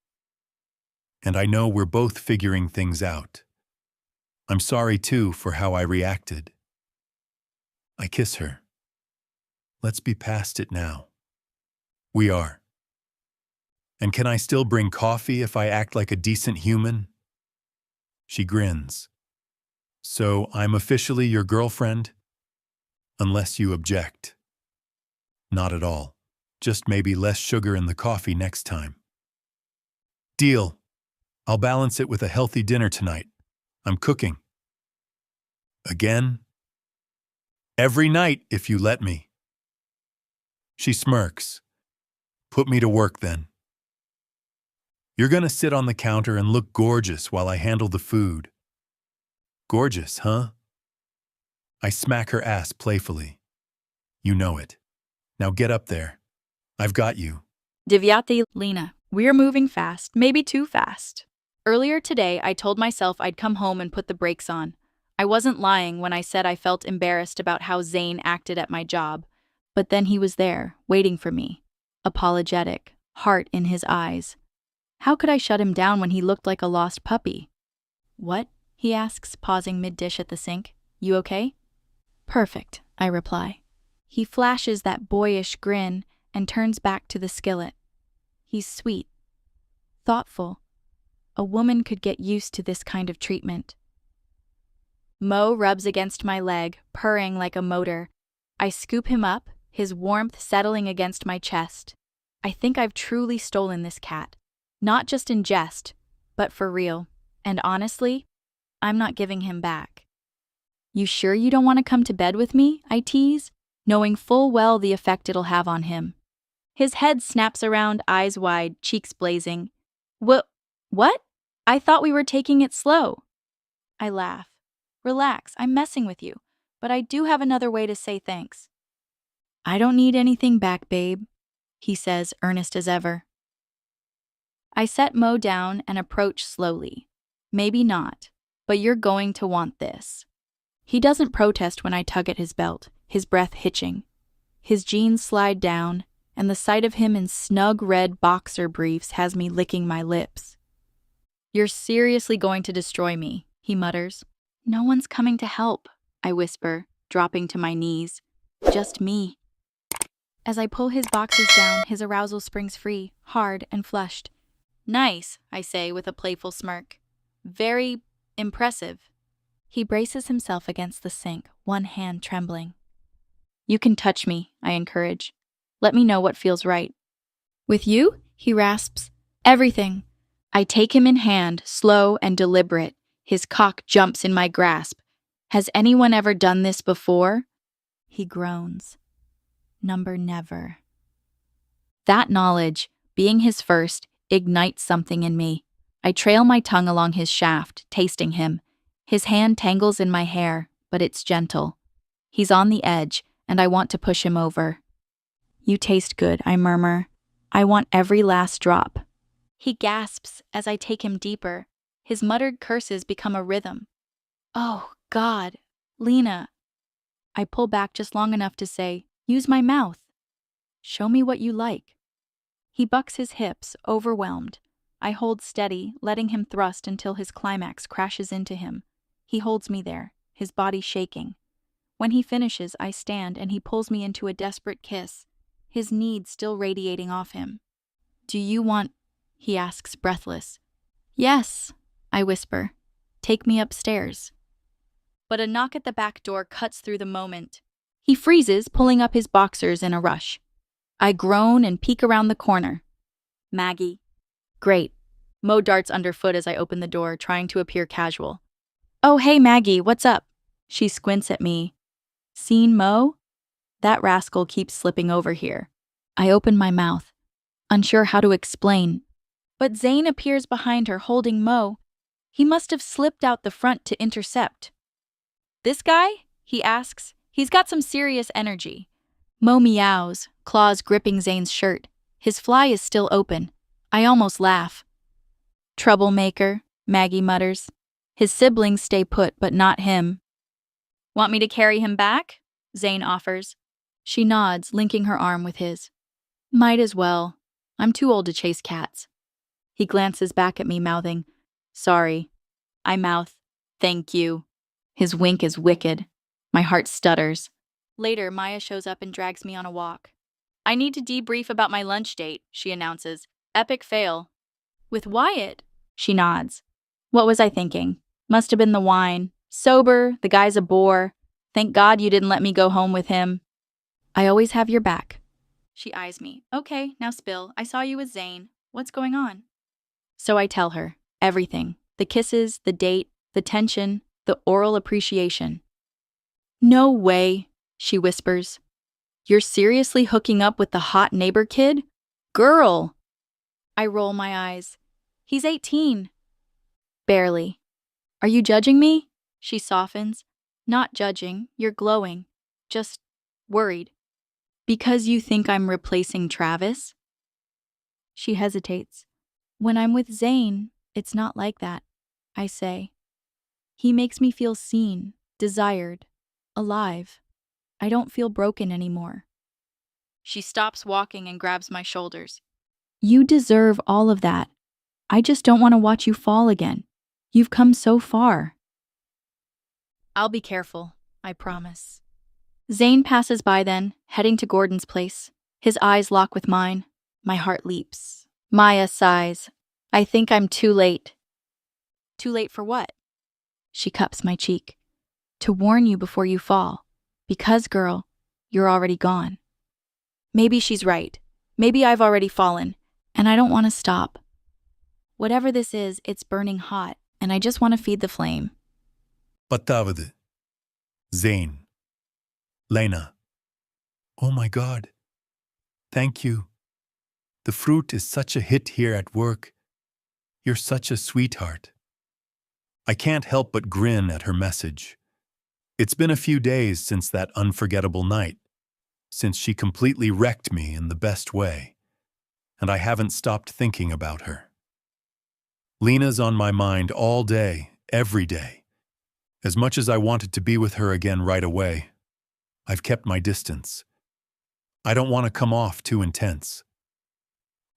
And I know we're both figuring things out. I'm sorry, too, for how I reacted. I kiss her. Let's be past it now. We are. And can I still bring coffee if I act like a decent human? She grins. So I'm officially your girlfriend? Unless you object. Not at all. Just maybe less sugar in the coffee next time. Deal. I'll balance it with a healthy dinner tonight. I'm cooking. Again? Every night, if you let me. She smirks. Put me to work then. You're gonna sit on the counter and look gorgeous while I handle the food. Gorgeous, huh? I smack her ass playfully. You know it. Now get up there. I've got you. Divyate, Lena. We're moving fast, maybe too fast. Earlier today, I told myself I'd come home and put the brakes on. I wasn't lying when I said I felt embarrassed about how Zane acted at my job. But then he was there, waiting for me. Apologetic, heart in his eyes. How could I shut him down when he looked like a lost puppy? "What?" he asks, pausing mid-dish at the sink. "You okay?" "Perfect," I reply. He flashes that boyish grin and turns back to the skillet. He's sweet, thoughtful. A woman could get used to this kind of treatment. Mo rubs against my leg, purring like a motor. I scoop him up, his warmth settling against my chest. I think I've truly stolen this cat. Not just in jest, but for real. And honestly, I'm not giving him back. "You sure you don't want to come to bed with me?" I tease, knowing full well the effect it'll have on him. His head snaps around, eyes wide, cheeks blazing. What? I thought we were taking it slow." I laugh. "Relax, I'm messing with you, but I do have another way to say thanks." "I don't need anything back, babe," he says, earnest as ever. I set Mo down and approach slowly. "Maybe not, but you're going to want this." He doesn't protest when I tug at his belt, his breath hitching. His jeans slide down, and the sight of him in snug red boxer briefs has me licking my lips. "You're seriously going to destroy me," he mutters. "No one's coming to help," I whisper, dropping to my knees. "Just me." As I pull his boxers down, his arousal springs free, hard and flushed. "Nice," I say with a playful smirk. "Very impressive." He braces himself against the sink, one hand trembling. "You can touch me," I encourage. "Let me know what feels right." "With you?" he rasps. "Everything." I take him in hand, slow and deliberate. His cock jumps in my grasp. "Has anyone ever done this before?" He groans. Number never. That knowledge, being his first, ignites something in me. I trail my tongue along his shaft, tasting him. His hand tangles in my hair, but it's gentle. He's on the edge, and I want to push him over. "You taste good," I murmur. "I want every last drop." He gasps as I take him deeper. His muttered curses become a rhythm. "Oh, God, Lena." I pull back just long enough to say, "Use my mouth. Show me what you like." He bucks his hips, overwhelmed. I hold steady, letting him thrust until his climax crashes into him. He holds me there, his body shaking. When he finishes, I stand and he pulls me into a desperate kiss, his need still radiating off him. "Do you want?" he asks, breathless. "Yes," I whisper. "Take me upstairs." But a knock at the back door cuts through the moment. He freezes, pulling up his boxers in a rush. I groan and peek around the corner. "Maggie." "Great." Mo darts underfoot as I open the door, trying to appear casual. "Oh, hey, Maggie, what's up?" She squints at me. "Seen Mo?" That rascal keeps slipping over here. I open my mouth, unsure how to explain. But Zane appears behind her, holding Mo. He must have slipped out the front to intercept. "This guy?" he asks. He's got some serious energy. Mo meows, claws gripping Zane's shirt. His fly is still open. I almost laugh. "Troublemaker," Maggie mutters. His siblings stay put, but not him. "Want me to carry him back?" Zane offers. She nods, linking her arm with his. "Might as well. I'm too old to chase cats." He glances back at me, mouthing, "Sorry." I mouth, "Thank you." His wink is wicked. My heart stutters. Later, Maya shows up and drags me on a walk. "I need to debrief about my lunch date," she announces. "Epic fail." "With Wyatt?" She nods. What was I thinking? Must have been the wine. Sober, the guy's a bore. Thank God you didn't let me go home with him. "I always have your back." She eyes me. "Okay, now spill. I saw you with Zane. What's going on?" So I tell her. Everything. The kisses, the date, the tension, the oral appreciation. "No way," she whispers. "You're seriously hooking up with the hot neighbor kid? Girl!" I roll my eyes. "He's 18. "Barely." "Are you judging me?" She softens. "Not judging. You're glowing. Just worried." "Because you think I'm replacing Travis?" She hesitates. "When I'm with Zane, It's not like that, I say. He makes me feel seen, desired, alive. I don't feel broken anymore. She stops walking and grabs my shoulders. You deserve all of that. I just don't want to watch you fall again. You've come so far. I'll be careful, I promise. Zane passes by then, heading to Gordon's place. His eyes lock with mine. My heart leaps. Maya sighs. I think I'm too late. Too late for what? She cups my cheek. To warn you before you fall. Because, girl, you're already gone. Maybe she's right. Maybe I've already fallen, and I don't want to stop. Whatever this is, it's burning hot, and I just want to feed the flame. Patavade. Zane. Lena. Oh my God. Thank you. The fruit is such a hit here at work. You're such a sweetheart. I can't help but grin at her message. It's been a few days since that unforgettable night, since she completely wrecked me in the best way, and I haven't stopped thinking about her. Lena's on my mind all day, every day. As much as I wanted to be with her again right away, I've kept my distance. I don't want to come off too intense.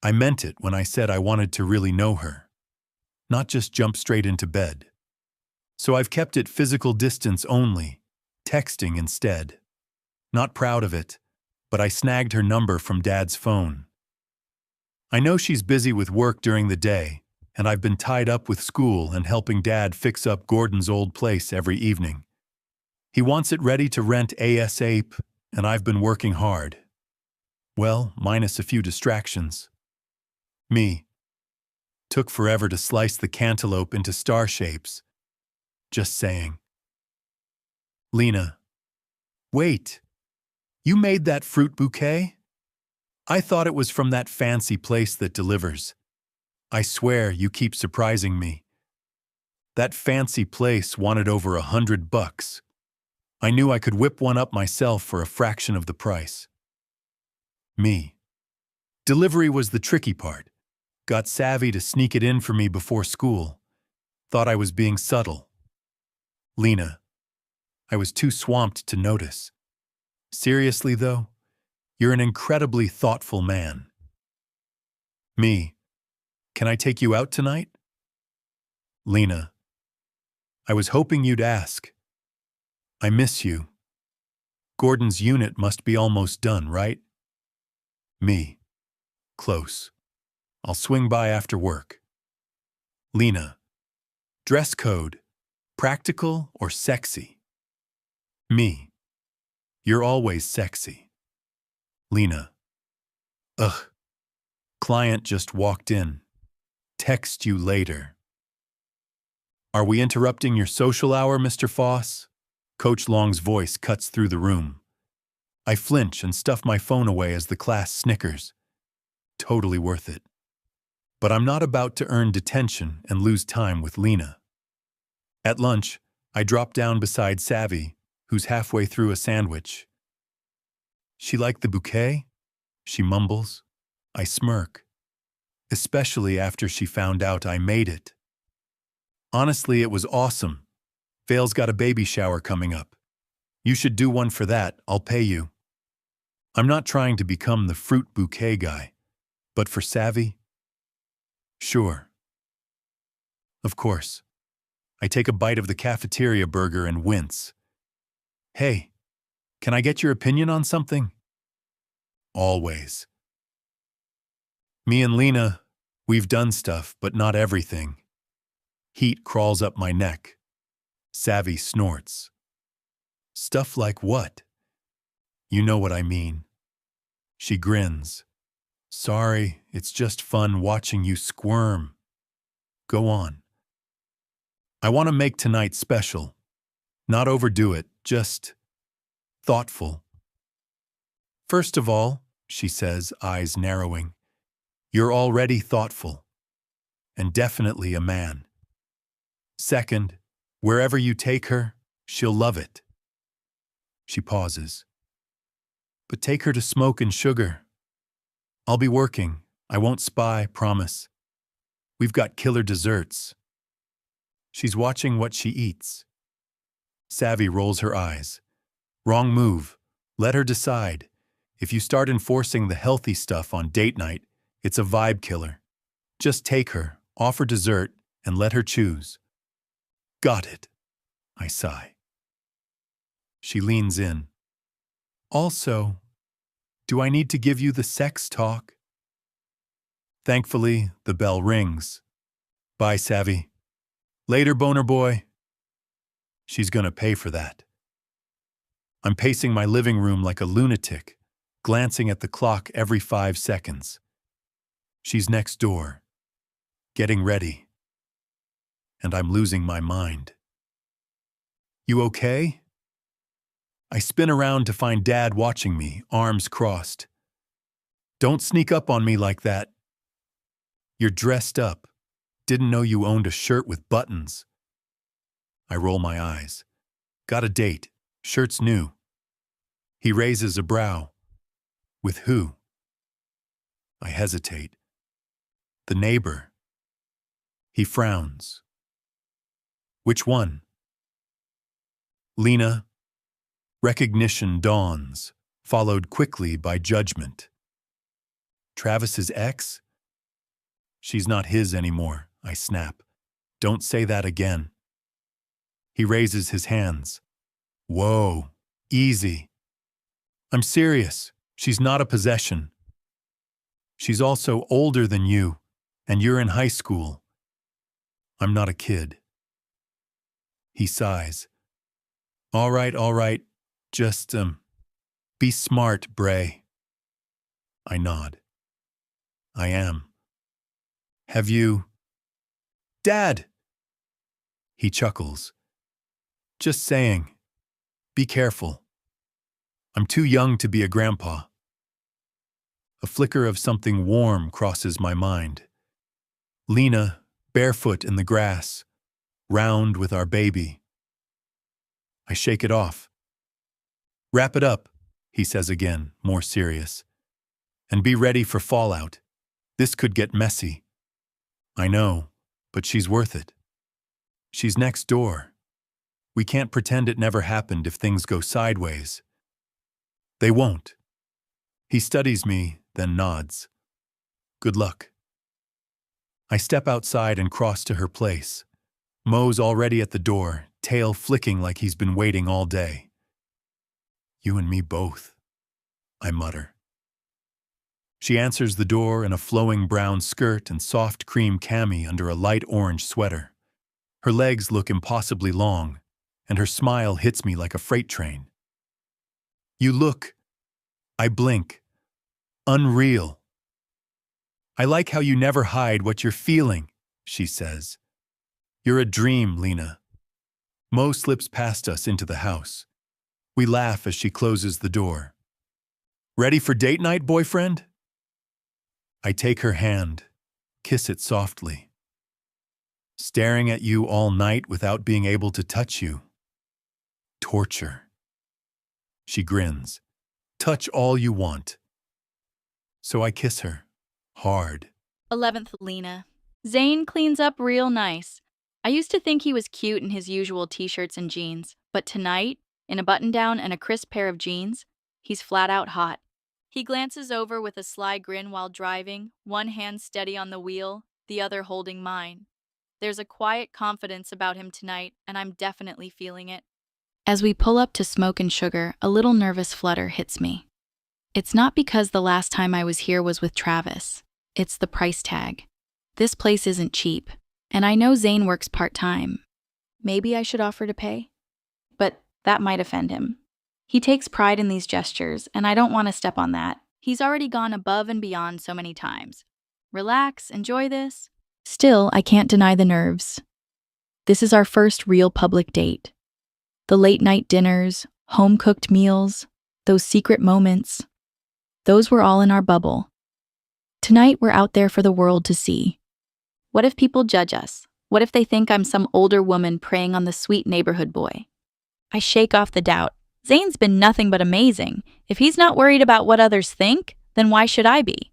I meant it when I said I wanted to really know her, not just jump straight into bed. So I've kept it physical distance only, texting instead. Not proud of it, but I snagged her number from Dad's phone. I know she's busy with work during the day, and I've been tied up with school and helping Dad fix up Gordon's old place every evening. He wants it ready to rent ASAP, and I've been working hard. Well, minus a few distractions. Me. Took forever to slice the cantaloupe into star shapes. Just saying. Lena. Wait. You made that fruit bouquet? I thought it was from that fancy place that delivers. I swear you keep surprising me. That fancy place wanted over $100. I knew I could whip one up myself for a fraction of the price. Me. Delivery was the tricky part. Got savvy to sneak it in for me before school. Thought I was being subtle. Lena. I was too swamped to notice. Seriously, though, you're an incredibly thoughtful man. Me. Can I take you out tonight? Lena. I was hoping you'd ask. I miss you. Gordon's unit must be almost done, right? Me. Close. I'll swing by after work. Lena. Dress code. Practical or sexy? Me. You're always sexy. Lena. Ugh. Client just walked in. Text you later. Are we interrupting your social hour, Mr. Foss? Coach Long's voice cuts through the room. I flinch and stuff my phone away as the class snickers. Totally worth it. But I'm not about to earn detention and lose time with Lena. At lunch, I drop down beside Savvy, who's halfway through a sandwich. She liked the bouquet? She mumbles. I smirk. Especially after she found out I made it. Honestly, it was awesome. Vale's got a baby shower coming up. You should do one for that, I'll pay you. I'm not trying to become the fruit bouquet guy, but for Savvy? Sure. Of course. I take a bite of the cafeteria burger and wince. Hey, can I get your opinion on something? Always. Me and Lena, we've done stuff, but not everything. Heat crawls up my neck. Savvy snorts. Stuff like what? You know what I mean. She grins. Sorry, it's just fun watching you squirm. Go on. I want to make tonight special. Not overdo it, just thoughtful. First of all, she says, eyes narrowing, you're already thoughtful. And definitely a man. Second, wherever you take her, she'll love it. She pauses. But take her to Smoke and Sugar. I'll be working. I won't spy, promise. We've got killer desserts. She's watching what she eats. Savvy rolls her eyes. Wrong move. Let her decide. If you start enforcing the healthy stuff on date night, it's a vibe killer. Just take her, offer dessert, and let her choose. Got it. I sigh. She leans in. Also, do I need to give you the sex talk? Thankfully, the bell rings. Bye, Savvy. Later, boner boy. She's gonna pay for that. I'm pacing my living room like a lunatic, glancing at the clock every 5 seconds. She's next door, getting ready. And I'm losing my mind. You okay? I spin around to find Dad watching me, arms crossed. Don't sneak up on me like that. You're dressed up. Didn't know you owned a shirt with buttons. I roll my eyes. Got a date. Shirt's new. He raises a brow. With who? I hesitate. The neighbor. He frowns. Which one? Lena. Recognition dawns, followed quickly by judgment. Travis's ex? She's not his anymore, I snap. Don't say that again. He raises his hands. Whoa, easy. I'm serious. She's not a possession. She's also older than you, and you're in high school. I'm not a kid. He sighs. All right. Just, be smart, Bray. I nod. I am. Have you... Dad! He chuckles. Just saying. Be careful. I'm too young to be a grandpa. A flicker of something warm crosses my mind. Lena, barefoot in the grass, round with our baby. I shake it off. Wrap it up, he says again, more serious. And be ready for fallout. This could get messy. I know, but she's worth it. She's next door. We can't pretend it never happened if things go sideways. They won't. He studies me, then nods. Good luck. I step outside and cross to her place. Mo's already at the door, tail flicking like he's been waiting all day. You and me both, I mutter. She answers the door in a flowing brown skirt and soft cream cami under a light orange sweater. Her legs look impossibly long, and her smile hits me like a freight train. You look, I blink, unreal. I like how you never hide what you're feeling, she says. You're a dream, Lena. Mo slips past us into the house. We laugh as she closes the door. Ready for date night, boyfriend? I take her hand, kiss it softly. Staring at you all night without being able to touch you. Torture. She grins. Touch all you want. So I kiss her, hard. 11th, Lena. Zane cleans up real nice. I used to think he was cute in his usual t-shirts and jeans, but tonight, in a button-down and a crisp pair of jeans, he's flat out hot. He glances over with a sly grin while driving, one hand steady on the wheel, the other holding mine. There's a quiet confidence about him tonight, and I'm definitely feeling it. As we pull up to Smoke and Sugar, a little nervous flutter hits me. It's not because the last time I was here was with Travis. It's the price tag. This place isn't cheap, and I know Zane works part-time. Maybe I should offer to pay? But that might offend him. He takes pride in these gestures, and I don't want to step on that. He's already gone above and beyond so many times. Relax, enjoy this. Still, I can't deny the nerves. This is our first real public date. The late-night dinners, home-cooked meals, those secret moments, those were all in our bubble. Tonight, we're out there for the world to see. What if people judge us? What if they think I'm some older woman preying on the sweet neighborhood boy? I shake off the doubt. Zane's been nothing but amazing. If he's not worried about what others think, then why should I be?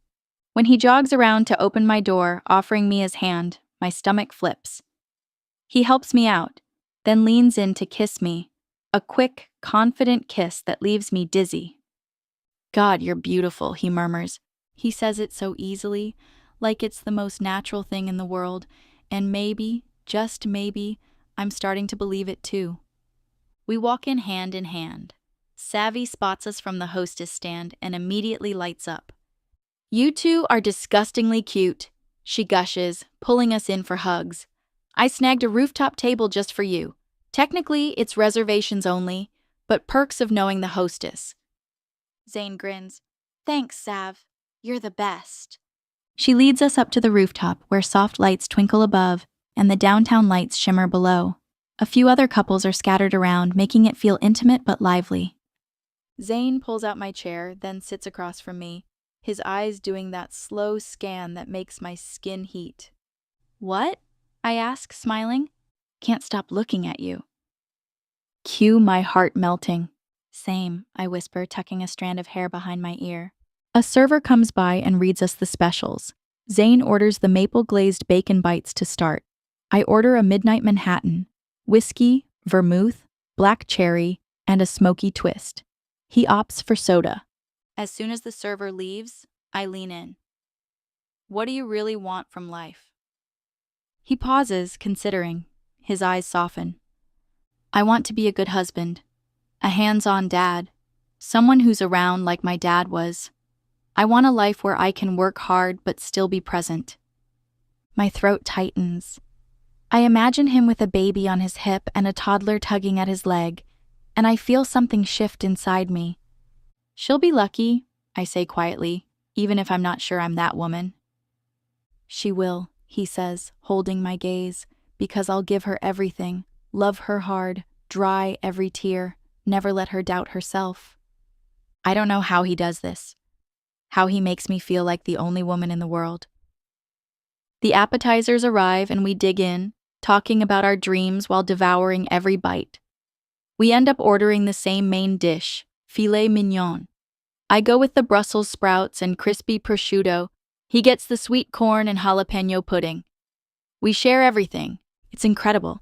When he jogs around to open my door, offering me his hand, my stomach flips. He helps me out, then leans in to kiss me, a quick, confident kiss that leaves me dizzy. "God, you're beautiful," he murmurs. He says it so easily, like it's the most natural thing in the world, and maybe, just maybe, I'm starting to believe it too. We walk in hand. Savvy spots us from the hostess stand and immediately lights up. "You two are disgustingly cute," she gushes, pulling us in for hugs. "I snagged a rooftop table just for you. Technically, it's reservations only, but perks of knowing the hostess." Zane grins. "Thanks, Sav. You're the best." She leads us up to the rooftop where soft lights twinkle above and the downtown lights shimmer below. A few other couples are scattered around, making it feel intimate but lively. Zane pulls out my chair, then sits across from me, his eyes doing that slow scan that makes my skin heat. "What?" I ask, smiling. "Can't stop looking at you." Cue my heart melting. "Same," I whisper, tucking a strand of hair behind my ear. A server comes by and reads us the specials. Zane orders the maple glazed bacon bites to start. I order a midnight Manhattan, whiskey, vermouth, black cherry, and a smoky twist. He opts for soda. As soon as the server leaves, I lean in. "What do you really want from life?" He pauses, considering. His eyes soften. "I want to be a good husband, a hands-on dad, someone who's around like my dad was. I want a life where I can work hard but still be present." My throat tightens. I imagine him with a baby on his hip and a toddler tugging at his leg, and I feel something shift inside me. "She'll be lucky," I say quietly, even if I'm not sure I'm that woman. "She will," he says, holding my gaze, "because I'll give her everything, love her hard, dry every tear, never let her doubt herself." I don't know how he does this, how he makes me feel like the only woman in the world. The appetizers arrive and we dig in, talking about our dreams while devouring every bite. We end up ordering the same main dish, filet mignon. I go with the Brussels sprouts and crispy prosciutto. He gets the sweet corn and jalapeno pudding. We share everything. It's incredible.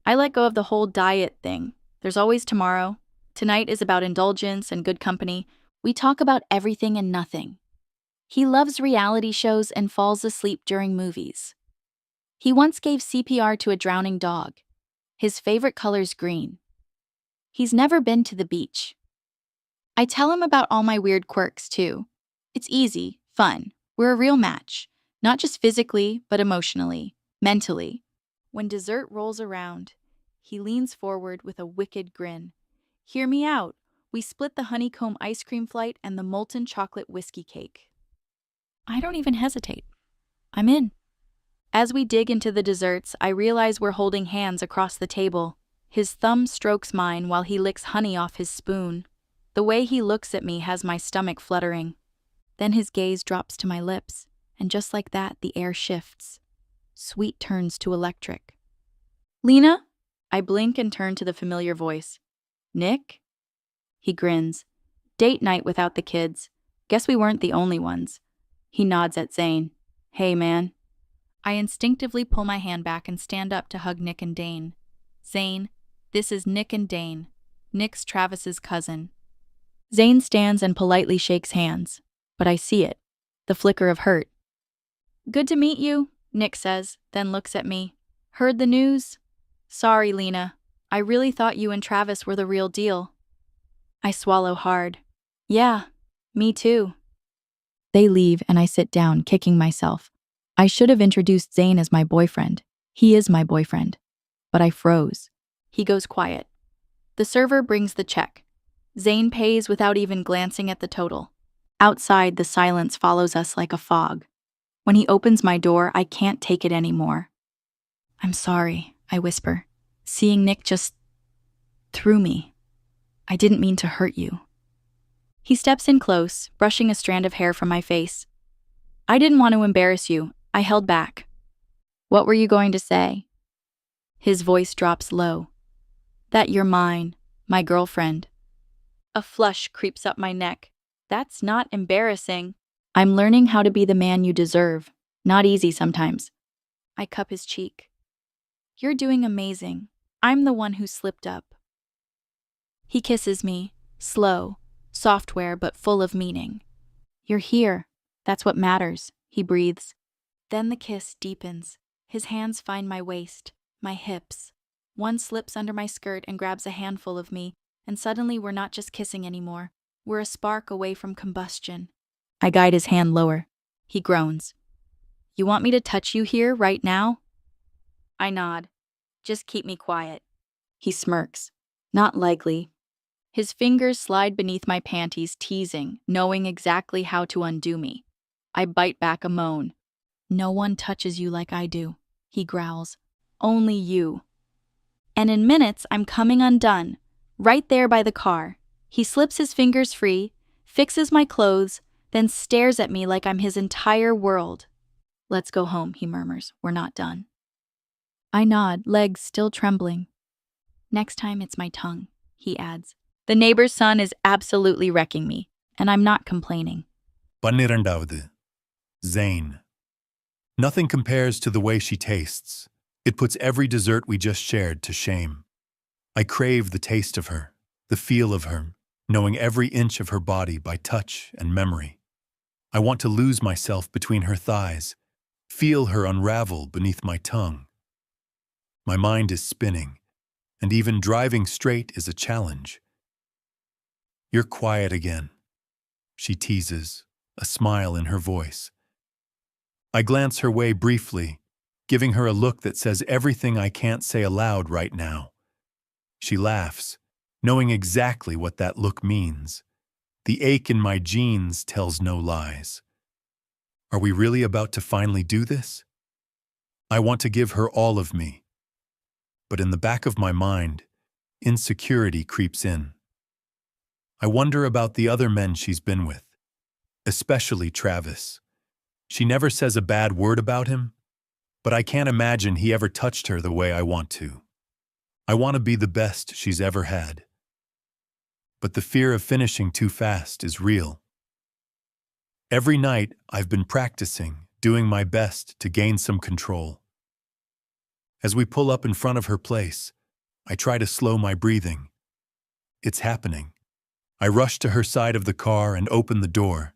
I let go of the whole diet thing. There's always tomorrow. Tonight is about indulgence and good company. We talk about everything and nothing. He loves reality shows and falls asleep during movies. He once gave CPR to a drowning dog. His favorite color's green. He's never been to the beach. I tell him about all my weird quirks, too. It's easy, fun. We're a real match. Not just physically, but emotionally, mentally. When dessert rolls around, he leans forward with a wicked grin. "Hear me out. We split the honeycomb ice cream flight and the molten chocolate whiskey cake." I don't even hesitate. I'm in. As we dig into the desserts, I realize we're holding hands across the table. His thumb strokes mine while he licks honey off his spoon. The way he looks at me has my stomach fluttering. Then his gaze drops to my lips, and just like that, the air shifts. Sweet turns to electric. "Lena?" I blink and turn to the familiar voice. "Nick?" He grins. "Date night without the kids. Guess we weren't the only ones." He nods at Zane. "Hey, man." I instinctively pull my hand back and stand up to hug Nick and Dane. "Zane, this is Nick and Dane. Nick's Travis's cousin." Zane stands and politely shakes hands, but I see it, the flicker of hurt. "Good to meet you," Nick says, then looks at me. "Heard the news?" "Sorry, Lena. I really thought you and Travis were the real deal." I swallow hard. "Yeah, me too." They leave and I sit down, kicking myself. I should have introduced Zane as my boyfriend. He is my boyfriend. But I froze. He goes quiet. The server brings the check. Zane pays without even glancing at the total. Outside, the silence follows us like a fog. When he opens my door, I can't take it anymore. "I'm sorry," I whisper. "Seeing Nick just threw me. I didn't mean to hurt you." He steps in close, brushing a strand of hair from my face. "I didn't want to embarrass you. I held back." "What were you going to say?" His voice drops low. "That you're mine, my girlfriend." A flush creeps up my neck. "That's not embarrassing." I'm learning how to be the man you deserve. Not easy sometimes. I cup his cheek. You're doing amazing. I'm the one who slipped up. He kisses me, slow, software but full of meaning. You're here. That's what matters, he breathes. Then the kiss deepens. His hands find my waist, my hips. One slips under my skirt and grabs a handful of me, and suddenly we're not just kissing anymore. We're a spark away from combustion. I guide his hand lower. He groans. You want me to touch you here, right now? I nod. Just keep me quiet. He smirks. Not likely. His fingers slide beneath my panties, teasing, knowing exactly how to undo me. I bite back a moan. No one touches you like I do, he growls. Only you. And in minutes, I'm coming undone, right there by the car. He slips his fingers free, fixes my clothes, then stares at me like I'm his entire world. Let's go home, he murmurs. We're not done. I nod, legs still trembling. Next time it's my tongue, he adds. The neighbor's son is absolutely wrecking me, and I'm not complaining. Pannirandavadu. Zane. Nothing compares to the way she tastes. It puts every dessert we just shared to shame. I crave the taste of her, the feel of her, knowing every inch of her body by touch and memory. I want to lose myself between her thighs, feel her unravel beneath my tongue. My mind is spinning, and even driving straight is a challenge. You're quiet again, she teases, a smile in her voice. I glance her way briefly, giving her a look that says everything I can't say aloud right now. She laughs, knowing exactly what that look means. The ache in my jeans tells no lies. Are we really about to finally do this? I want to give her all of me. But in the back of my mind, insecurity creeps in. I wonder about the other men she's been with, especially Travis. She never says a bad word about him, but I can't imagine he ever touched her the way I want to. I want to be the best she's ever had. But the fear of finishing too fast is real. Every night I've been practicing, doing my best to gain some control. As we pull up in front of her place, I try to slow my breathing. It's happening. I rush to her side of the car and open the door.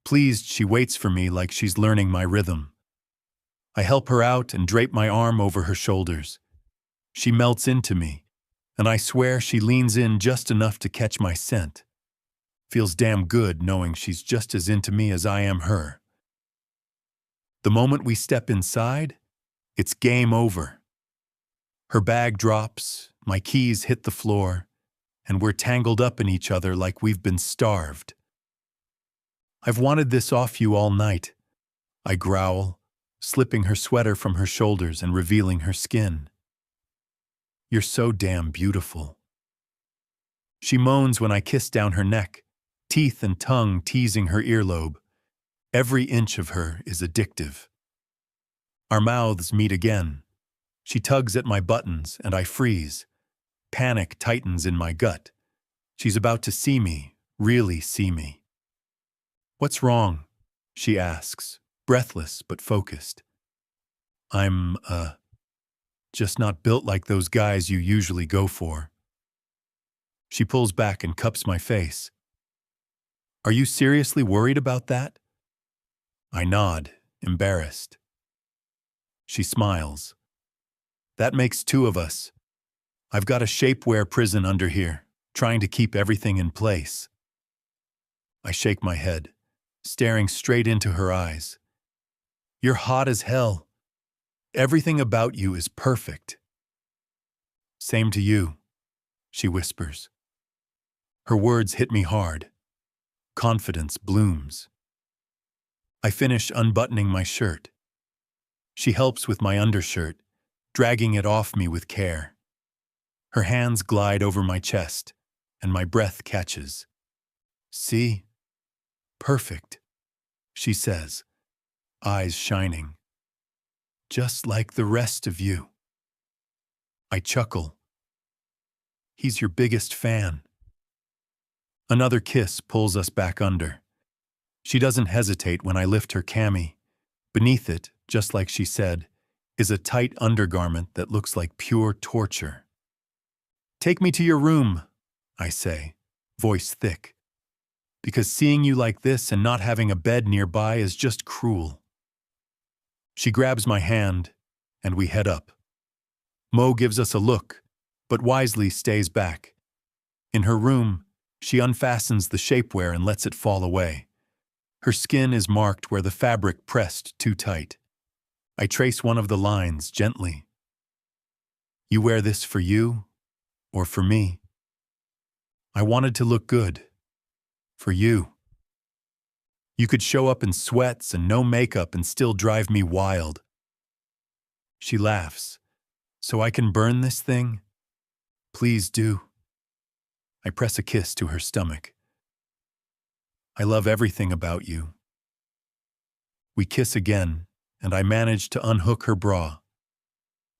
Pleased, she waits for me like she's learning my rhythm. I help her out and drape my arm over her shoulders. She melts into me, and I swear she leans in just enough to catch my scent. Feels damn good knowing she's just as into me as I am her. The moment we step inside, it's game over. Her bag drops, my keys hit the floor, and we're tangled up in each other like we've been starved. I've wanted this off you all night, I growl, slipping her sweater from her shoulders and revealing her skin. You're so damn beautiful. She moans when I kiss down her neck, teeth and tongue teasing her earlobe. Every inch of her is addictive. Our mouths meet again. She tugs at my buttons and I freeze. Panic tightens in my gut. She's about to see me, really see me. What's wrong? She asks, breathless but focused. I'm, just not built like those guys you usually go for. She pulls back and cups my face. Are you seriously worried about that? I nod, embarrassed. She smiles. That makes two of us. I've got a shapewear prison under here, trying to keep everything in place. I shake my head, staring straight into her eyes. You're hot as hell. Everything about you is perfect. Same to you, she whispers. Her words hit me hard. Confidence blooms. I finish unbuttoning my shirt. She helps with my undershirt, dragging it off me with care. Her hands glide over my chest, and my breath catches. See? Perfect, she says, eyes shining. Just like the rest of you. I chuckle. He's your biggest fan. Another kiss pulls us back under. She doesn't hesitate when I lift her cami. Beneath it, just like she said, is a tight undergarment that looks like pure torture. "Take me to your room," I say, voice thick, because seeing you like this and not having a bed nearby is just cruel. She grabs my hand, and we head up. Mo gives us a look, but wisely stays back. In her room, she unfastens the shapewear and lets it fall away. Her skin is marked where the fabric pressed too tight. I trace one of the lines gently. "You wear this for you, or for me?" I wanted to look good. For you. You could show up in sweats and no makeup and still drive me wild. She laughs. "So I can burn this thing?" "Please do." I press a kiss to her stomach. "I love everything about you." We kiss again, and I manage to unhook her bra.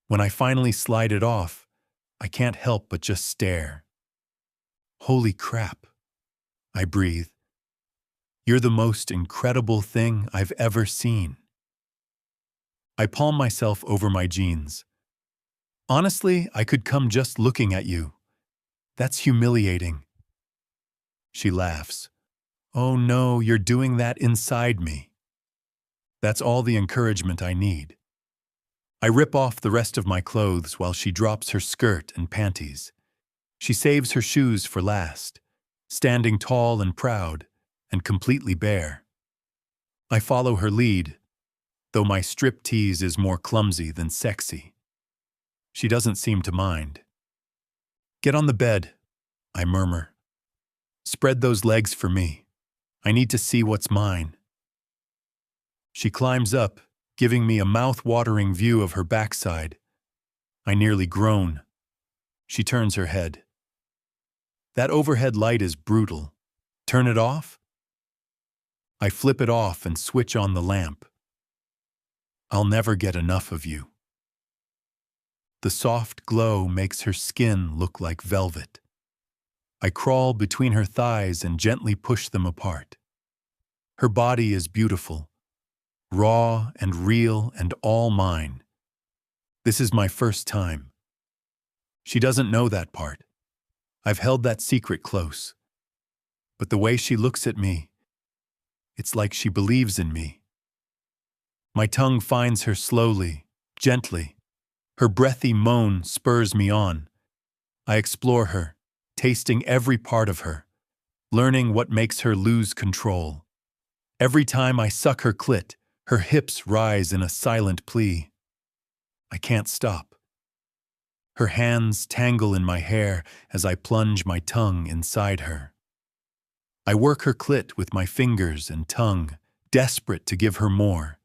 When I finally slide it off, I can't help but just stare. "Holy crap," I breathe. "You're the most incredible thing I've ever seen." I palm myself over my jeans. "Honestly, I could come just looking at you. That's humiliating." She laughs. "Oh no, you're doing that inside me." That's all the encouragement I need. I rip off the rest of my clothes while she drops her skirt and panties. She saves her shoes for last, standing tall and proud, and completely bare. I follow her lead, though my striptease is more clumsy than sexy. She doesn't seem to mind. "Get on the bed," I murmur. "Spread those legs for me. I need to see what's mine." She climbs up, giving me a mouth-watering view of her backside. I nearly groan. She turns her head. "That overhead light is brutal. Turn it off?" I flip it off and switch on the lamp. "I'll never get enough of you." The soft glow makes her skin look like velvet. I crawl between her thighs and gently push them apart. Her body is beautiful, raw and real and all mine. This is my first time. She doesn't know that part. I've held that secret close. But the way she looks at me, it's like she believes in me. My tongue finds her slowly, gently. Her breathy moan spurs me on. I explore her, tasting every part of her, learning what makes her lose control. Every time I suck her clit, her hips rise in a silent plea. I can't stop. Her hands tangle in my hair as I plunge my tongue inside her. I work her clit with my fingers and tongue, desperate to give her more.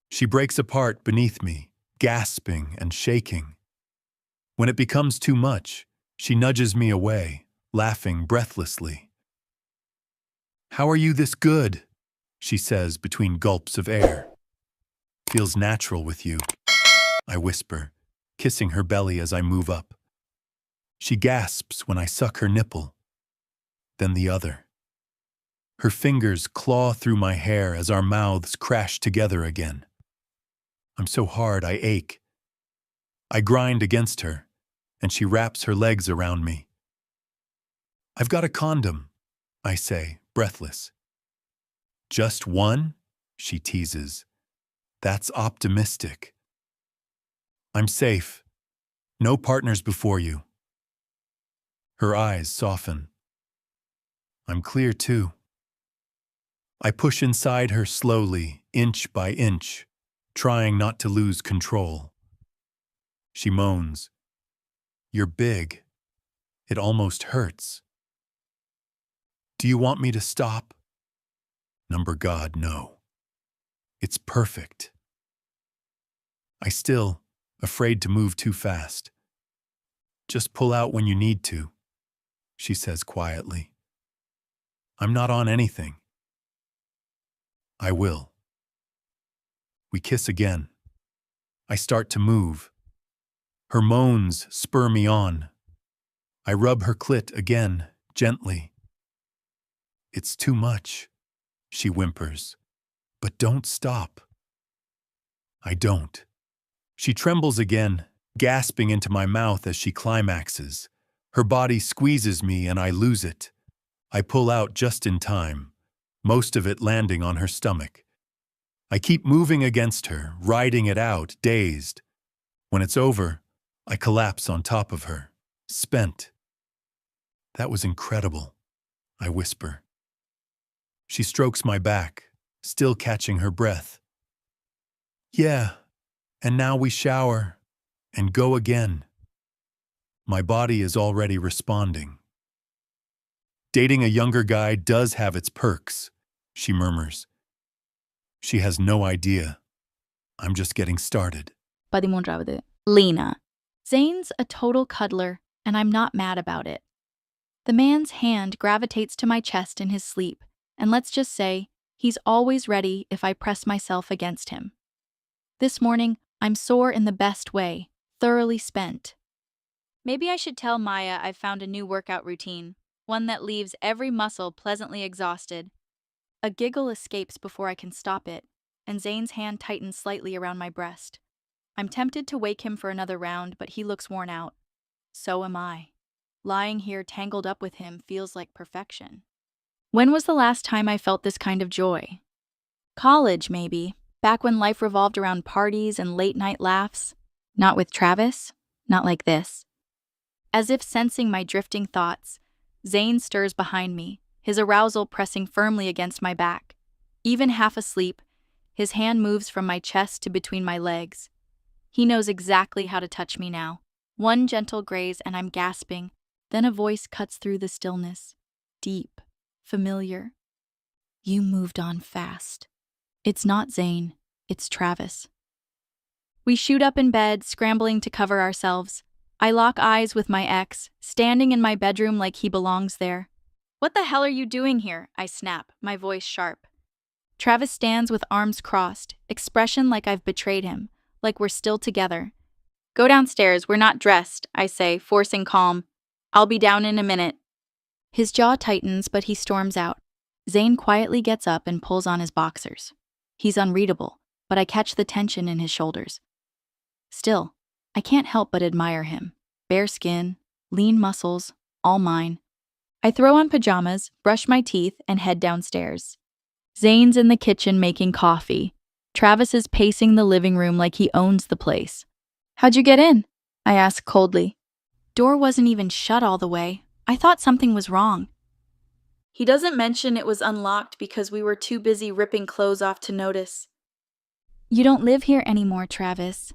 She breaks apart beneath me, gasping and shaking. When it becomes too much, she nudges me away, laughing breathlessly. "How are you this good?" she says between gulps of air. "Feels natural with you," I whisper, kissing her belly as I move up. She gasps when I suck her nipple, then the other. Her fingers claw through my hair as our mouths crash together again. I'm so hard I ache. I grind against her, and she wraps her legs around me. "I've got a condom," I say, breathless. "Just one?" she teases. "That's optimistic." "I'm safe. No partners before you." Her eyes soften. "I'm clear too." I push inside her slowly, inch by inch, trying not to lose control. She moans. "You're big. It almost hurts." "Do you want me to stop?" Number God, no. It's perfect. I still, afraid to move too fast. "Just pull out when you need to," she says quietly. "I'm not on anything." "I will." We kiss again. I start to move. Her moans spur me on. I rub her clit again, gently. "It's too much," she whimpers. But don't stop. I don't. She trembles again, gasping into my mouth as she climaxes. Her body squeezes me and I lose it. I pull out just in time, most of it landing on her stomach. I keep moving against her, riding it out, dazed. When it's over, I collapse on top of her, spent. That was incredible, I whisper. She strokes my back, still catching her breath. Yeah, and now we shower and go again. My body is already responding. Dating a younger guy does have its perks, she murmurs. She has no idea. I'm just getting started. Lena. Zane's a total cuddler, and I'm not mad about it. The man's hand gravitates to my chest in his sleep, and let's just say, he's always ready if I press myself against him. This morning, I'm sore in the best way, thoroughly spent. Maybe I should tell Maya I've found a new workout routine, one that leaves every muscle pleasantly exhausted. A giggle escapes before I can stop it, and Zane's hand tightens slightly around my breast. I'm tempted to wake him for another round, but he looks worn out. So am I. Lying here tangled up with him feels like perfection. When was the last time I felt this kind of joy? College, maybe. Back when life revolved around parties and late-night laughs. Not with Travis. Not like this. As if sensing my drifting thoughts, Zane stirs behind me, his arousal pressing firmly against my back. Even half asleep, his hand moves from my chest to between my legs. He knows exactly how to touch me now. One gentle graze and I'm gasping. Then a voice cuts through the stillness. Deep, familiar. You moved on fast. It's not Zane, it's Travis. We shoot up in bed, scrambling to cover ourselves. I lock eyes with my ex, standing in my bedroom like he belongs there. What the hell are you doing here? I snap, my voice sharp. Travis stands with arms crossed, expression like I've betrayed him, like we're still together. Go downstairs, we're not dressed, I say, forcing calm. I'll be down in a minute. His jaw tightens, but he storms out. Zane quietly gets up and pulls on his boxers. He's unreadable, but I catch the tension in his shoulders. Still, I can't help but admire him. Bare skin, lean muscles, all mine. I throw on pajamas, brush my teeth, and head downstairs. Zane's in the kitchen making coffee. Travis is pacing the living room like he owns the place. How'd you get in? I ask coldly. Door wasn't even shut all the way. I thought something was wrong. He doesn't mention it was unlocked because we were too busy ripping clothes off to notice. You don't live here anymore, Travis.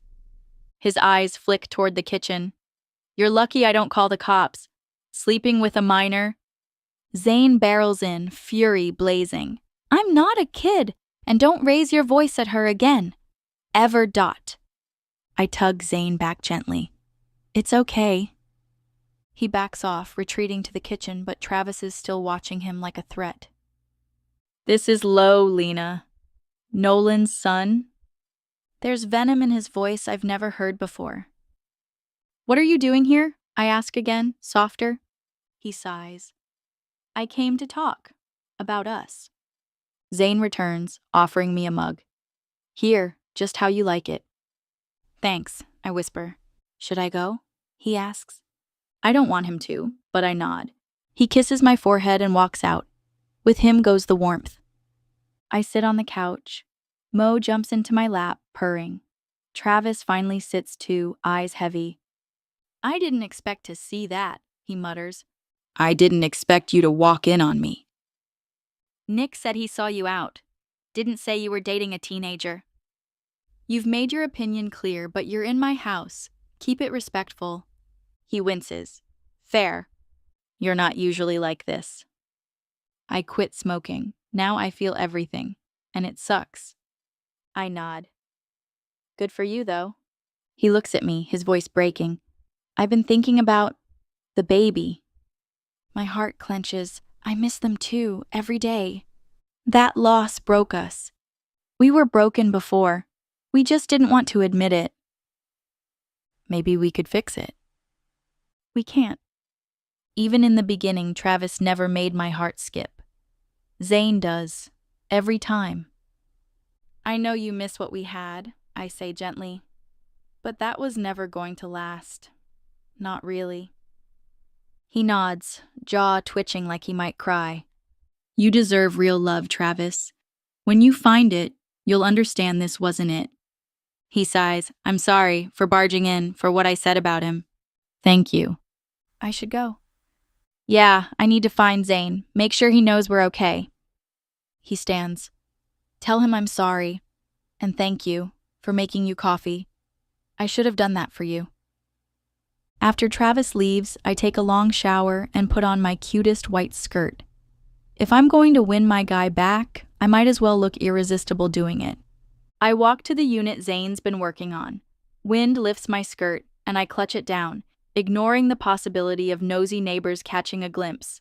His eyes flick toward the kitchen. You're lucky I don't call the cops. Sleeping with a minor? Zane barrels in, fury blazing. I'm not a kid, and don't raise your voice at her again. Ever. I tug Zane back gently. It's okay. He backs off, retreating to the kitchen, but Travis is still watching him like a threat. This is low, Lena. Nolan's son? There's venom in his voice I've never heard before. What are you doing here? I ask again, softer. He sighs. I came to talk. About us. Zane returns, offering me a mug. Here, just how you like it. Thanks, I whisper. Should I go? He asks. I don't want him to, but I nod. He kisses my forehead and walks out. With him goes the warmth. I sit on the couch. Mo jumps into my lap, purring. Travis finally sits too, eyes heavy. I didn't expect to see that, he mutters. I didn't expect you to walk in on me. Nick said he saw you out. Didn't say you were dating a teenager. You've made your opinion clear, but you're in my house. Keep it respectful. He winces. Fair. You're not usually like this. I quit smoking. Now I feel everything. And it sucks. I nod. Good for you, though. He looks at me, his voice breaking. I've been thinking about the baby. My heart clenches. I miss them too, every day. That loss broke us. We were broken before. We just didn't want to admit it. Maybe we could fix it. We can't. Even in the beginning, Travis never made my heart skip. Zane does. Every time. I know you miss what we had, I say gently, but that was never going to last. Not really. He nods, jaw twitching like he might cry. You deserve real love, Travis. When you find it, you'll understand this wasn't it. He sighs, I'm sorry for barging in, for what I said about him. Thank you. I should go. Yeah, I need to find Zane. Make sure he knows we're okay. He stands. Tell him I'm sorry. And thank you for making you coffee. I should have done that for you. After Travis leaves, I take a long shower and put on my cutest white skirt. If I'm going to win my guy back, I might as well look irresistible doing it. I walk to the unit Zane's been working on. Wind lifts my skirt, and I clutch it down, ignoring the possibility of nosy neighbors catching a glimpse.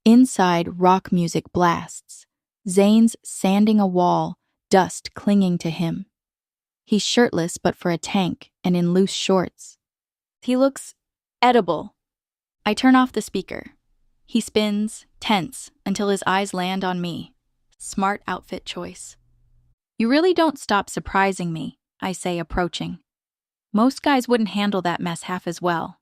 Inside, rock music blasts. Zane's sanding a wall, dust clinging to him. He's shirtless but for a tank and in loose shorts. He looks edible. I turn off the speaker. He spins, tense, until his eyes land on me. Smart outfit choice. You really don't stop surprising me, I say, approaching. Most guys wouldn't handle that mess half as well.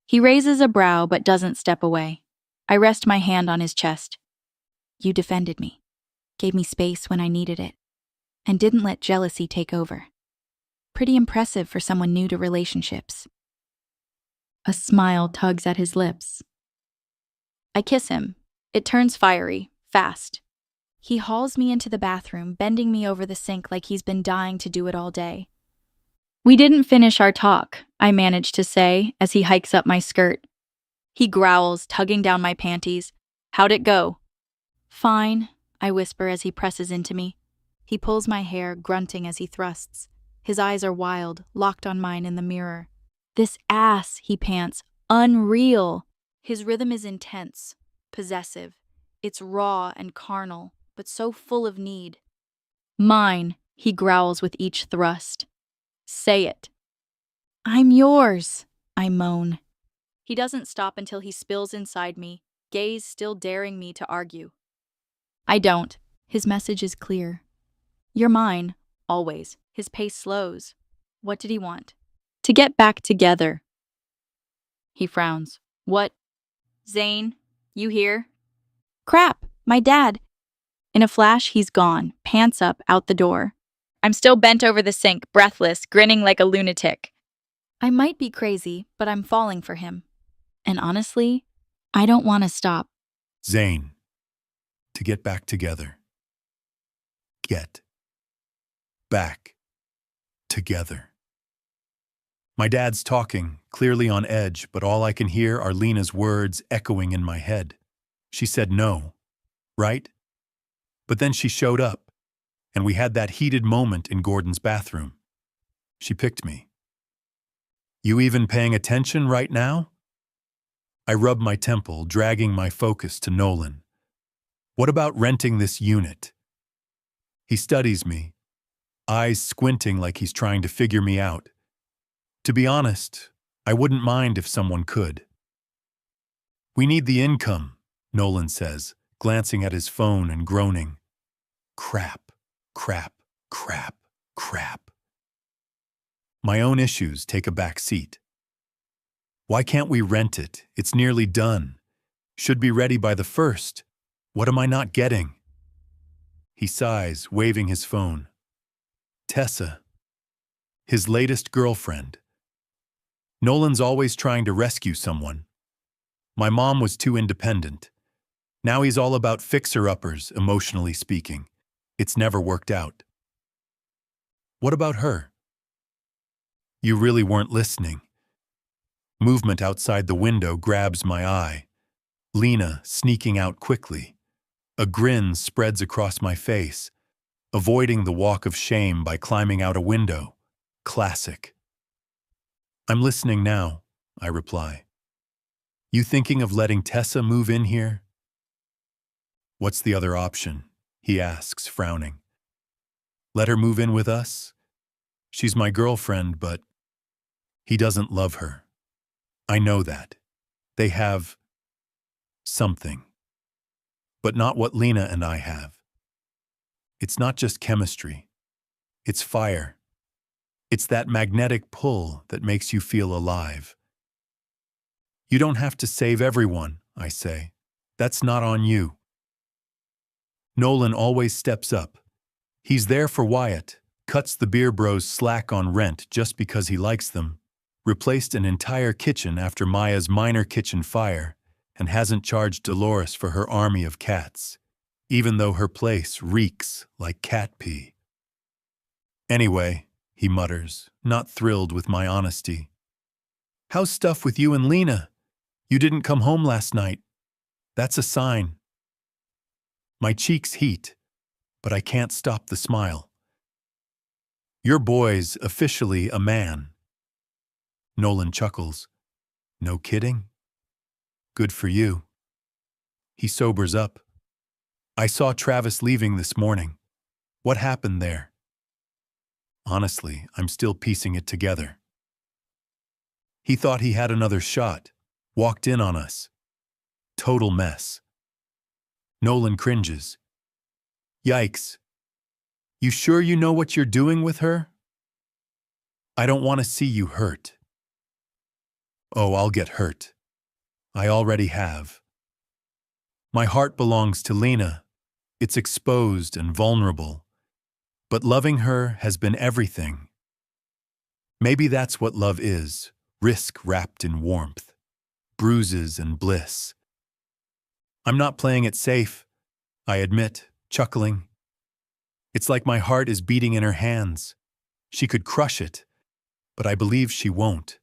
He raises a brow but doesn't step away. I rest my hand on his chest. You defended me, gave me space when I needed it, and didn't let jealousy take over. Pretty impressive for someone new to relationships. A smile tugs at his lips. I kiss him. It turns fiery, fast. He hauls me into the bathroom, bending me over the sink like he's been dying to do it all day. We didn't finish our talk, I manage to say as he hikes up my skirt. He growls, tugging down my panties. How'd it go? Fine, I whisper as he presses into me. He pulls my hair, grunting as he thrusts. His eyes are wild, locked on mine in the mirror. This ass, he pants, unreal. His rhythm is intense, possessive. It's raw and carnal, but so full of need. Mine, he growls with each thrust. Say it. I'm yours, I moan. He doesn't stop until he spills inside me, gaze still daring me to argue. I don't. His message is clear. You're mine, always. His pace slows. What did he want? To get back together. He frowns. What? Zane, you here? Crap, my dad. In a flash, he's gone, pants up, out the door. I'm still bent over the sink, breathless, grinning like a lunatic. I might be crazy, but I'm falling for him. And honestly, I don't want to stop. Zane, to get back together. Get back together. My dad's talking, clearly on edge, but all I can hear are Lena's words echoing in my head. She said no, right? But then she showed up, and we had that heated moment in Gordon's bathroom. She picked me. You even paying attention right now? I rub my temple, dragging my focus to Nolan. What about renting this unit? He studies me, eyes squinting like he's trying to figure me out. To be honest, I wouldn't mind if someone could. We need the income, Nolan says, glancing at his phone and groaning. Crap, crap, crap, crap. My own issues take a back seat. Why can't we rent it? It's nearly done. Should be ready by the 1st. What am I not getting? He sighs, waving his phone. Tessa. His latest girlfriend. Nolan's always trying to rescue someone. My mom was too independent. Now he's all about fixer-uppers, emotionally speaking. It's never worked out. What about her? You really weren't listening. Movement outside the window grabs my eye. Lena sneaking out quickly. A grin spreads across my face, avoiding the walk of shame by climbing out a window. Classic. I'm listening now, I reply. You thinking of letting Tessa move in here? What's the other option? He asks, frowning. Let her move in with us? She's my girlfriend, but he doesn't love her. I know that. They have something. But not what Lena and I have. It's not just chemistry. It's fire. It's that magnetic pull that makes you feel alive. You don't have to save everyone, I say. That's not on you. Nolan always steps up. He's there for Wyatt, cuts the beer bros slack on rent just because he likes them, replaced an entire kitchen after Maya's minor kitchen fire, and hasn't charged Dolores for her army of cats, even though her place reeks like cat pee. Anyway, he mutters, not thrilled with my honesty. How's stuff with you and Lena? You didn't come home last night. That's a sign. My cheeks heat, but I can't stop the smile. Your boy's officially a man. Nolan chuckles. No kidding? Good for you. He sobers up. I saw Travis leaving this morning. What happened there? Honestly, I'm still piecing it together. He thought he had another shot, walked in on us. Total mess. Nolan cringes. Yikes. You sure you know what you're doing with her? I don't want to see you hurt. Oh, I'll get hurt. I already have. My heart belongs to Lena. It's exposed and vulnerable. But loving her has been everything. Maybe that's what love is, risk wrapped in warmth, bruises and bliss. I'm not playing it safe, I admit, chuckling. It's like my heart is beating in her hands. She could crush it, but I believe she won't.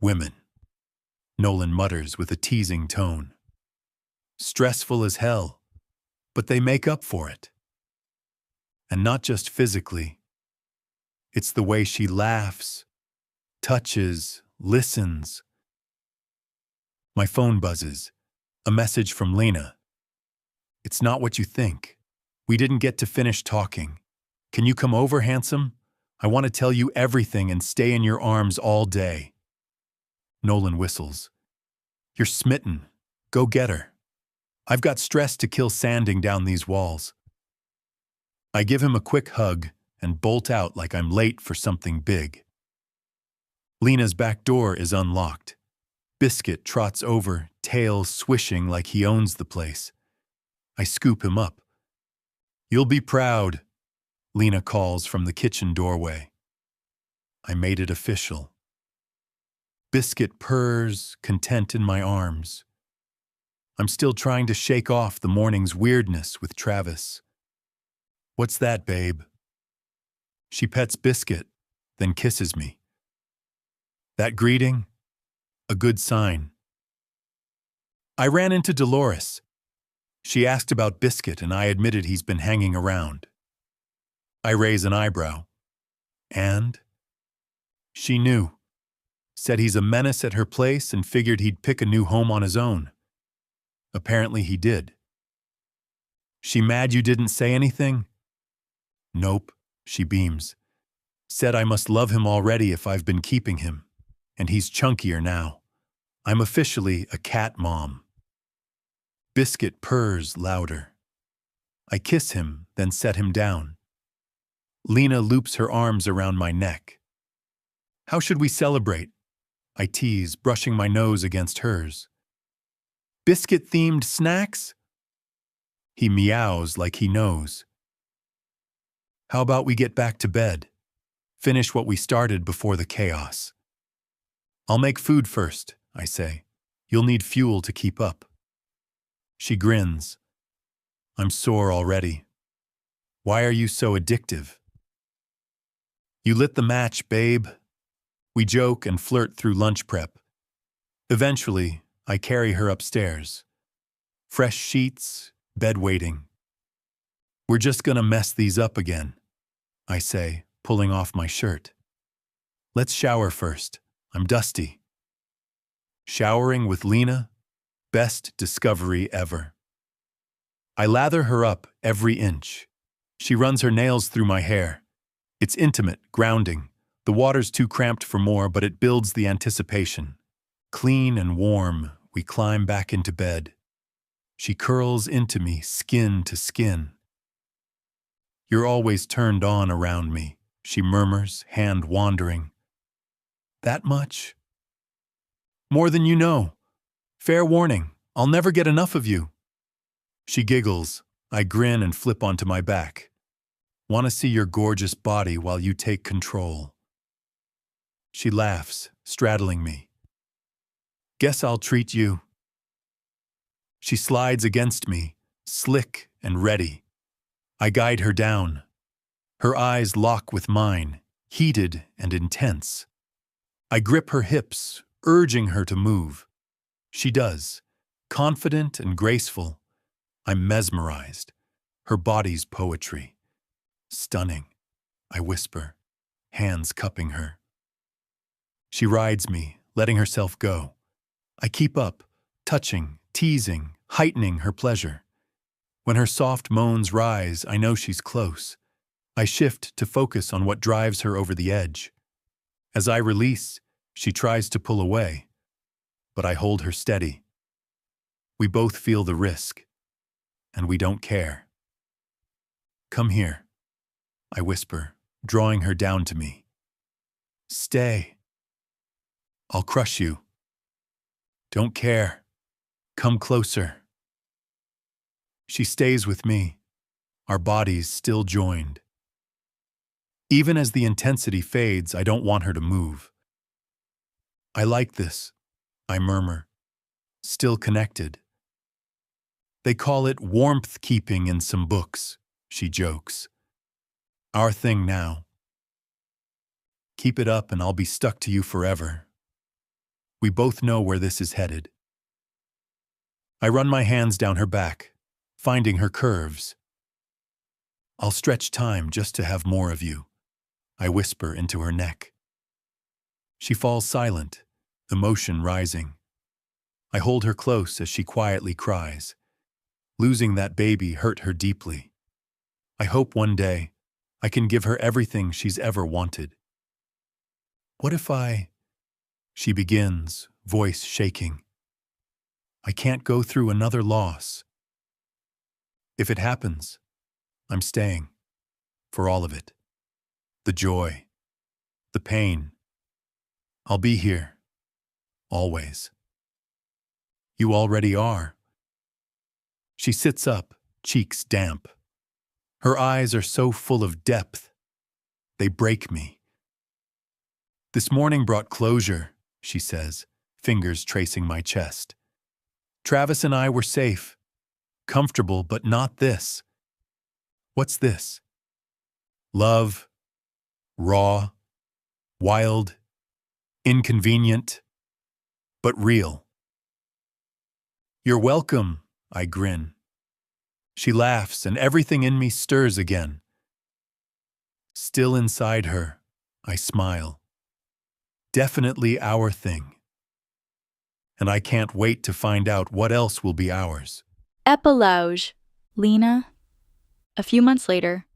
Women, Nolan mutters with a teasing tone. Stressful as hell, but they make up for it. And not just physically. It's the way she laughs, touches, listens. My phone buzzes. A message from Lena. It's not what you think. We didn't get to finish talking. Can you come over, handsome? I want to tell you everything and stay in your arms all day. Nolan whistles. You're smitten. Go get her. I've got stress to kill sanding down these walls. I give him a quick hug and bolt out like I'm late for something big. Lena's back door is unlocked. Biscuit trots over, tail swishing like he owns the place. I scoop him up. You'll be proud, Lena calls from the kitchen doorway. I made it official. Biscuit purrs, content in my arms. I'm still trying to shake off the morning's weirdness with Travis. What's that, babe? She pets Biscuit, then kisses me. That greeting? A good sign. I ran into Dolores. She asked about Biscuit and I admitted he's been hanging around. I raise an eyebrow. And? She knew. Said he's a menace at her place and figured he'd pick a new home on his own. Apparently he did. She mad you didn't say anything? Nope, she beams. Said I must love him already if I've been keeping him. And he's chunkier now. I'm officially a cat mom. Biscuit purrs louder. I kiss him, then set him down. Lena loops her arms around my neck. How should we celebrate? I tease, brushing my nose against hers. Biscuit-themed snacks? He meows like he knows. How about we get back to bed? Finish what we started before the chaos. I'll make food first, I say. You'll need fuel to keep up. She grins. I'm sore already. Why are you so addictive? You lit the match, babe. We joke and flirt through lunch prep. Eventually, I carry her upstairs. Fresh sheets, bed waiting. We're just gonna mess these up again, I say, pulling off my shirt. Let's shower first. I'm dusty. Showering with Lena? Best discovery ever. I lather her up every inch. She runs her nails through my hair. It's intimate, grounding. The water's too cramped for more, but it builds the anticipation. Clean and warm, we climb back into bed. She curls into me, skin to skin. You're always turned on around me, she murmurs, hand wandering. That much? More than you know. Fair warning, I'll never get enough of you. She giggles. I grin and flip onto my back. Want to see your gorgeous body while you take control. She laughs, straddling me. Guess I'll treat you. She slides against me, slick and ready. I guide her down. Her eyes lock with mine, heated and intense. I grip her hips, urging her to move. She does, confident and graceful. I'm mesmerized. Her body's poetry. Stunning, I whisper, hands cupping her. She rides me, letting herself go. I keep up, touching, teasing, heightening her pleasure. When her soft moans rise, I know she's close. I shift to focus on what drives her over the edge. As I release, she tries to pull away, but I hold her steady. We both feel the risk, and we don't care. Come here, I whisper, drawing her down to me. Stay. I'll crush you. Don't care. Come closer. She stays with me, our bodies still joined. Even as the intensity fades, I don't want her to move. I like this, I murmur, still connected. They call it warmth keeping in some books, she jokes. Our thing now. Keep it up and I'll be stuck to you forever. We both know where this is headed. I run my hands down her back, finding her curves. I'll stretch time just to have more of you, I whisper into her neck. She falls silent, emotion rising. I hold her close as she quietly cries. Losing that baby hurt her deeply. I hope one day I can give her everything she's ever wanted. What if She begins, voice shaking. I can't go through another loss. If it happens, I'm staying. For all of it. The joy. The pain. I'll be here. Always. You already are. She sits up, cheeks damp. Her eyes are so full of depth. They break me. This morning brought closure, she says, fingers tracing my chest. Travis and I were safe. Comfortable, but not this. What's this? Love. Raw. Wild. Inconvenient. But real. You're welcome, I grin. She laughs and everything in me stirs again. Still inside her, I smile. Definitely our thing. And I can't wait to find out what else will be ours. Epilogue. Lena. A few months later.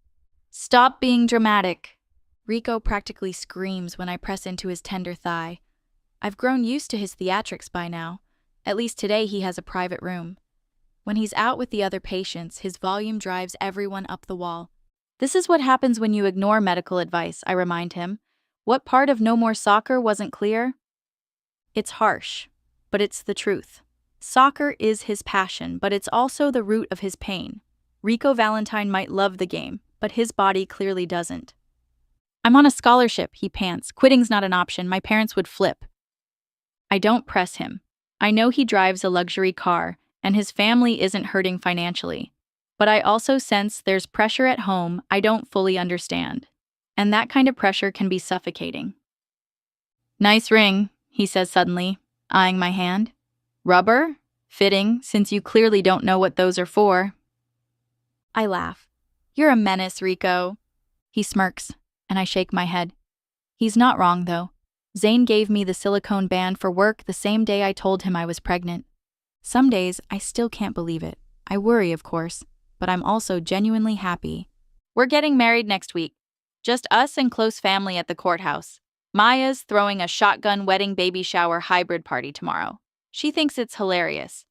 Stop being dramatic. Rico practically screams when I press into his tender thigh. I've grown used to his theatrics by now. At least today he has a private room. When he's out with the other patients, his volume drives everyone up the wall. This is what happens when you ignore medical advice, I remind him. What part of No More Soccer wasn't clear? It's harsh, but it's the truth. Soccer is his passion, but it's also the root of his pain. Rico Valentine might love the game, but his body clearly doesn't. I'm on a scholarship, he pants. Quitting's not an option. My parents would flip. I don't press him. I know he drives a luxury car, and his family isn't hurting financially. But I also sense there's pressure at home I don't fully understand. And that kind of pressure can be suffocating. Nice ring, he says suddenly, eyeing my hand. Rubber? Fitting, since you clearly don't know what those are for. I laugh. You're a menace, Rico. He smirks, and I shake my head. He's not wrong, though. Zane gave me the silicone band for work the same day I told him I was pregnant. Some days, I still can't believe it. I worry, of course, but I'm also genuinely happy. We're getting married next week. Just us and close family at the courthouse. Maya's throwing a shotgun wedding baby shower hybrid party tomorrow. She thinks it's hilarious.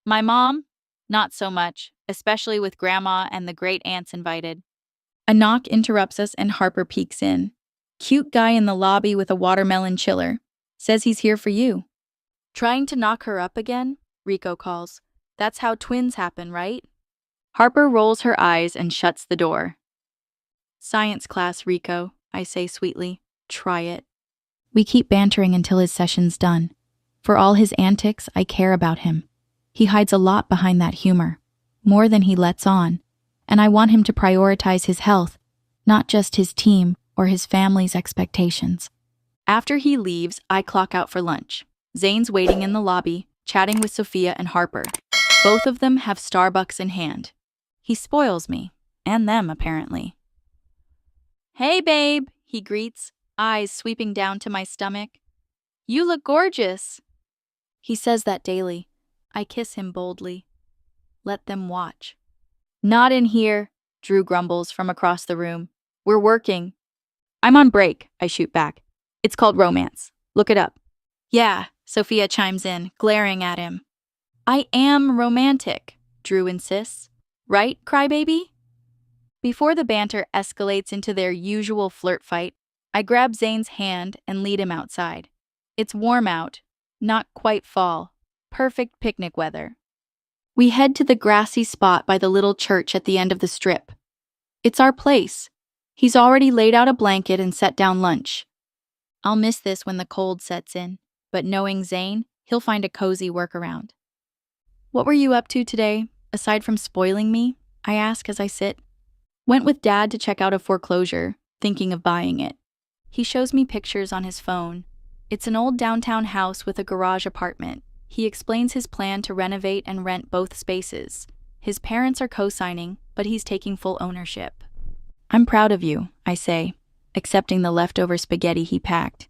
My mom? Not so much, especially with Grandma and the great aunts invited. A knock interrupts us and Harper peeks in. Cute guy in the lobby with a watermelon chiller. Says he's here for you. Trying to knock her up again? Rico calls. That's how twins happen, right? Harper rolls her eyes and shuts the door. Science class, Rico, I say sweetly. Try it. We keep bantering until his session's done. For all his antics, I care about him. He hides a lot behind that humor, more than he lets on, and I want him to prioritize his health, not just his team or his family's expectations. After he leaves, I clock out for lunch. Zane's waiting in the lobby, chatting with Sophia and Harper. Both of them have Starbucks in hand. He spoils me, and them apparently. Hey babe, he greets, eyes sweeping down to my stomach. You look gorgeous. He says that daily. I kiss him boldly. Let them watch. Not in here, Drew grumbles from across the room. We're working. I'm on break, I shoot back. It's called romance. Look it up. Yeah, Sophia chimes in, glaring at him. I am romantic, Drew insists. Right, crybaby? Before the banter escalates into their usual flirt fight, I grab Zane's hand and lead him outside. It's warm out, not quite fall, perfect picnic weather. We head to the grassy spot by the little church at the end of the strip. It's our place. He's already laid out a blanket and set down lunch. I'll miss this when the cold sets in, but knowing Zane, he'll find a cozy workaround. What were you up to today, aside from spoiling me? I ask as I sit. Went with Dad to check out a foreclosure, thinking of buying it. He shows me pictures on his phone. It's an old downtown house with a garage apartment. He explains his plan to renovate and rent both spaces. His parents are co-signing, but he's taking full ownership. I'm proud of you, I say, accepting the leftover spaghetti he packed.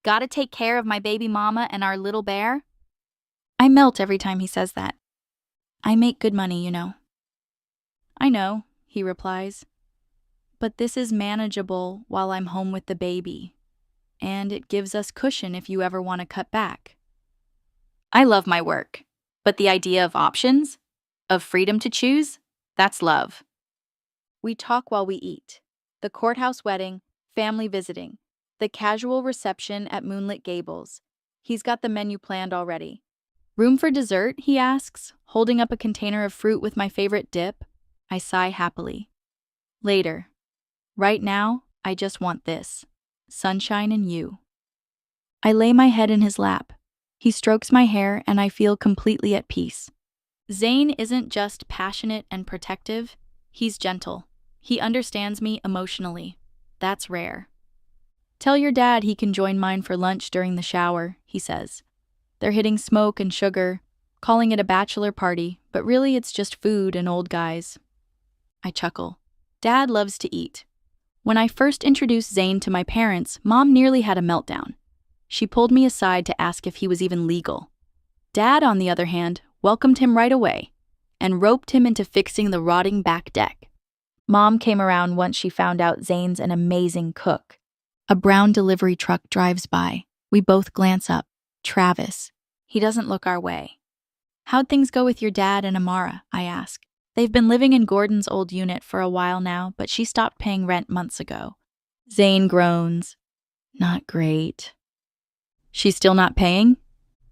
Gotta take care of my baby mama and our little bear? I melt every time he says that. I make good money, you know. I know, he replies. But this is manageable while I'm home with the baby. And it gives us cushion if you ever want to cut back. I love my work, but the idea of options, of freedom to choose, that's love. We talk while we eat. The courthouse wedding, family visiting, the casual reception at Moonlit Gables. He's got the menu planned already. Room for dessert, he asks, holding up a container of fruit with my favorite dip. I sigh happily. Later. Right now, I just want this. Sunshine and you. I lay my head in his lap. He strokes my hair and I feel completely at peace. Zane isn't just passionate and protective, he's gentle. He understands me emotionally. That's rare. Tell your dad he can join mine for lunch during the shower, he says. They're hitting smoke and sugar, calling it a bachelor party, but really it's just food and old guys. I chuckle. Dad loves to eat. When I first introduced Zane to my parents, Mom nearly had a meltdown. She pulled me aside to ask if he was even legal. Dad, on the other hand, welcomed him right away and roped him into fixing the rotting back deck. Mom came around once she found out Zane's an amazing cook. A brown delivery truck drives by. We both glance up. Travis. He doesn't look our way. How'd things go with your dad and Amara? I ask. They've been living in Gordon's old unit for a while now, but she stopped paying rent months ago. Zane groans. Not great. She's still not paying?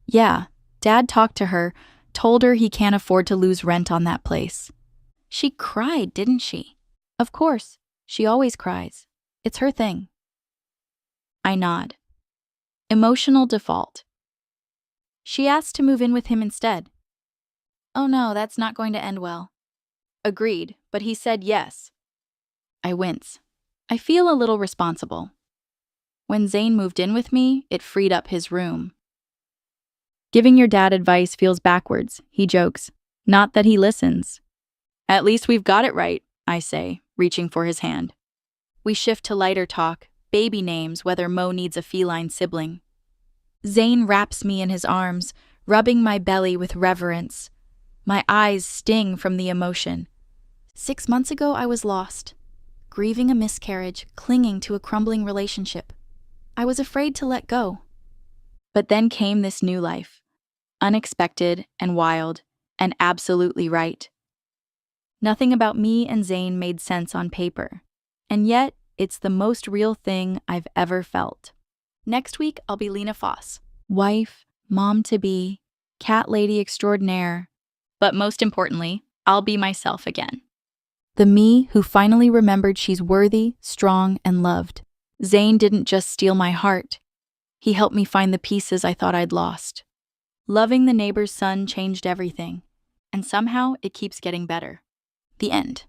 Yeah. Dad talked to her, told her he can't afford to lose rent on that place. She cried, didn't she? Of course. She always cries. It's her thing. I nod. Emotional default. She asked to move in with him instead. Oh no, that's not going to end well. Agreed, but he said yes. I wince. I feel a little responsible. When Zane moved in with me, it freed up his room. Giving your dad advice feels backwards, he jokes. Not that he listens. At least we've got it right, I say, reaching for his hand. We shift to lighter talk, baby names, whether Mo needs a feline sibling. Zane wraps me in his arms, rubbing my belly with reverence. My eyes sting from the emotion. 6 months ago, I was lost, grieving a miscarriage, clinging to a crumbling relationship. I was afraid to let go. But then came this new life, unexpected and wild, and absolutely right. Nothing about me and Zane made sense on paper. And yet, it's the most real thing I've ever felt. Next week, I'll be Lena Foss, wife, mom-to-be, cat lady extraordinaire. But most importantly, I'll be myself again. The me who finally remembered she's worthy, strong, and loved. Zane didn't just steal my heart. He helped me find the pieces I thought I'd lost. Loving the neighbor's son changed everything, and somehow it keeps getting better. The end.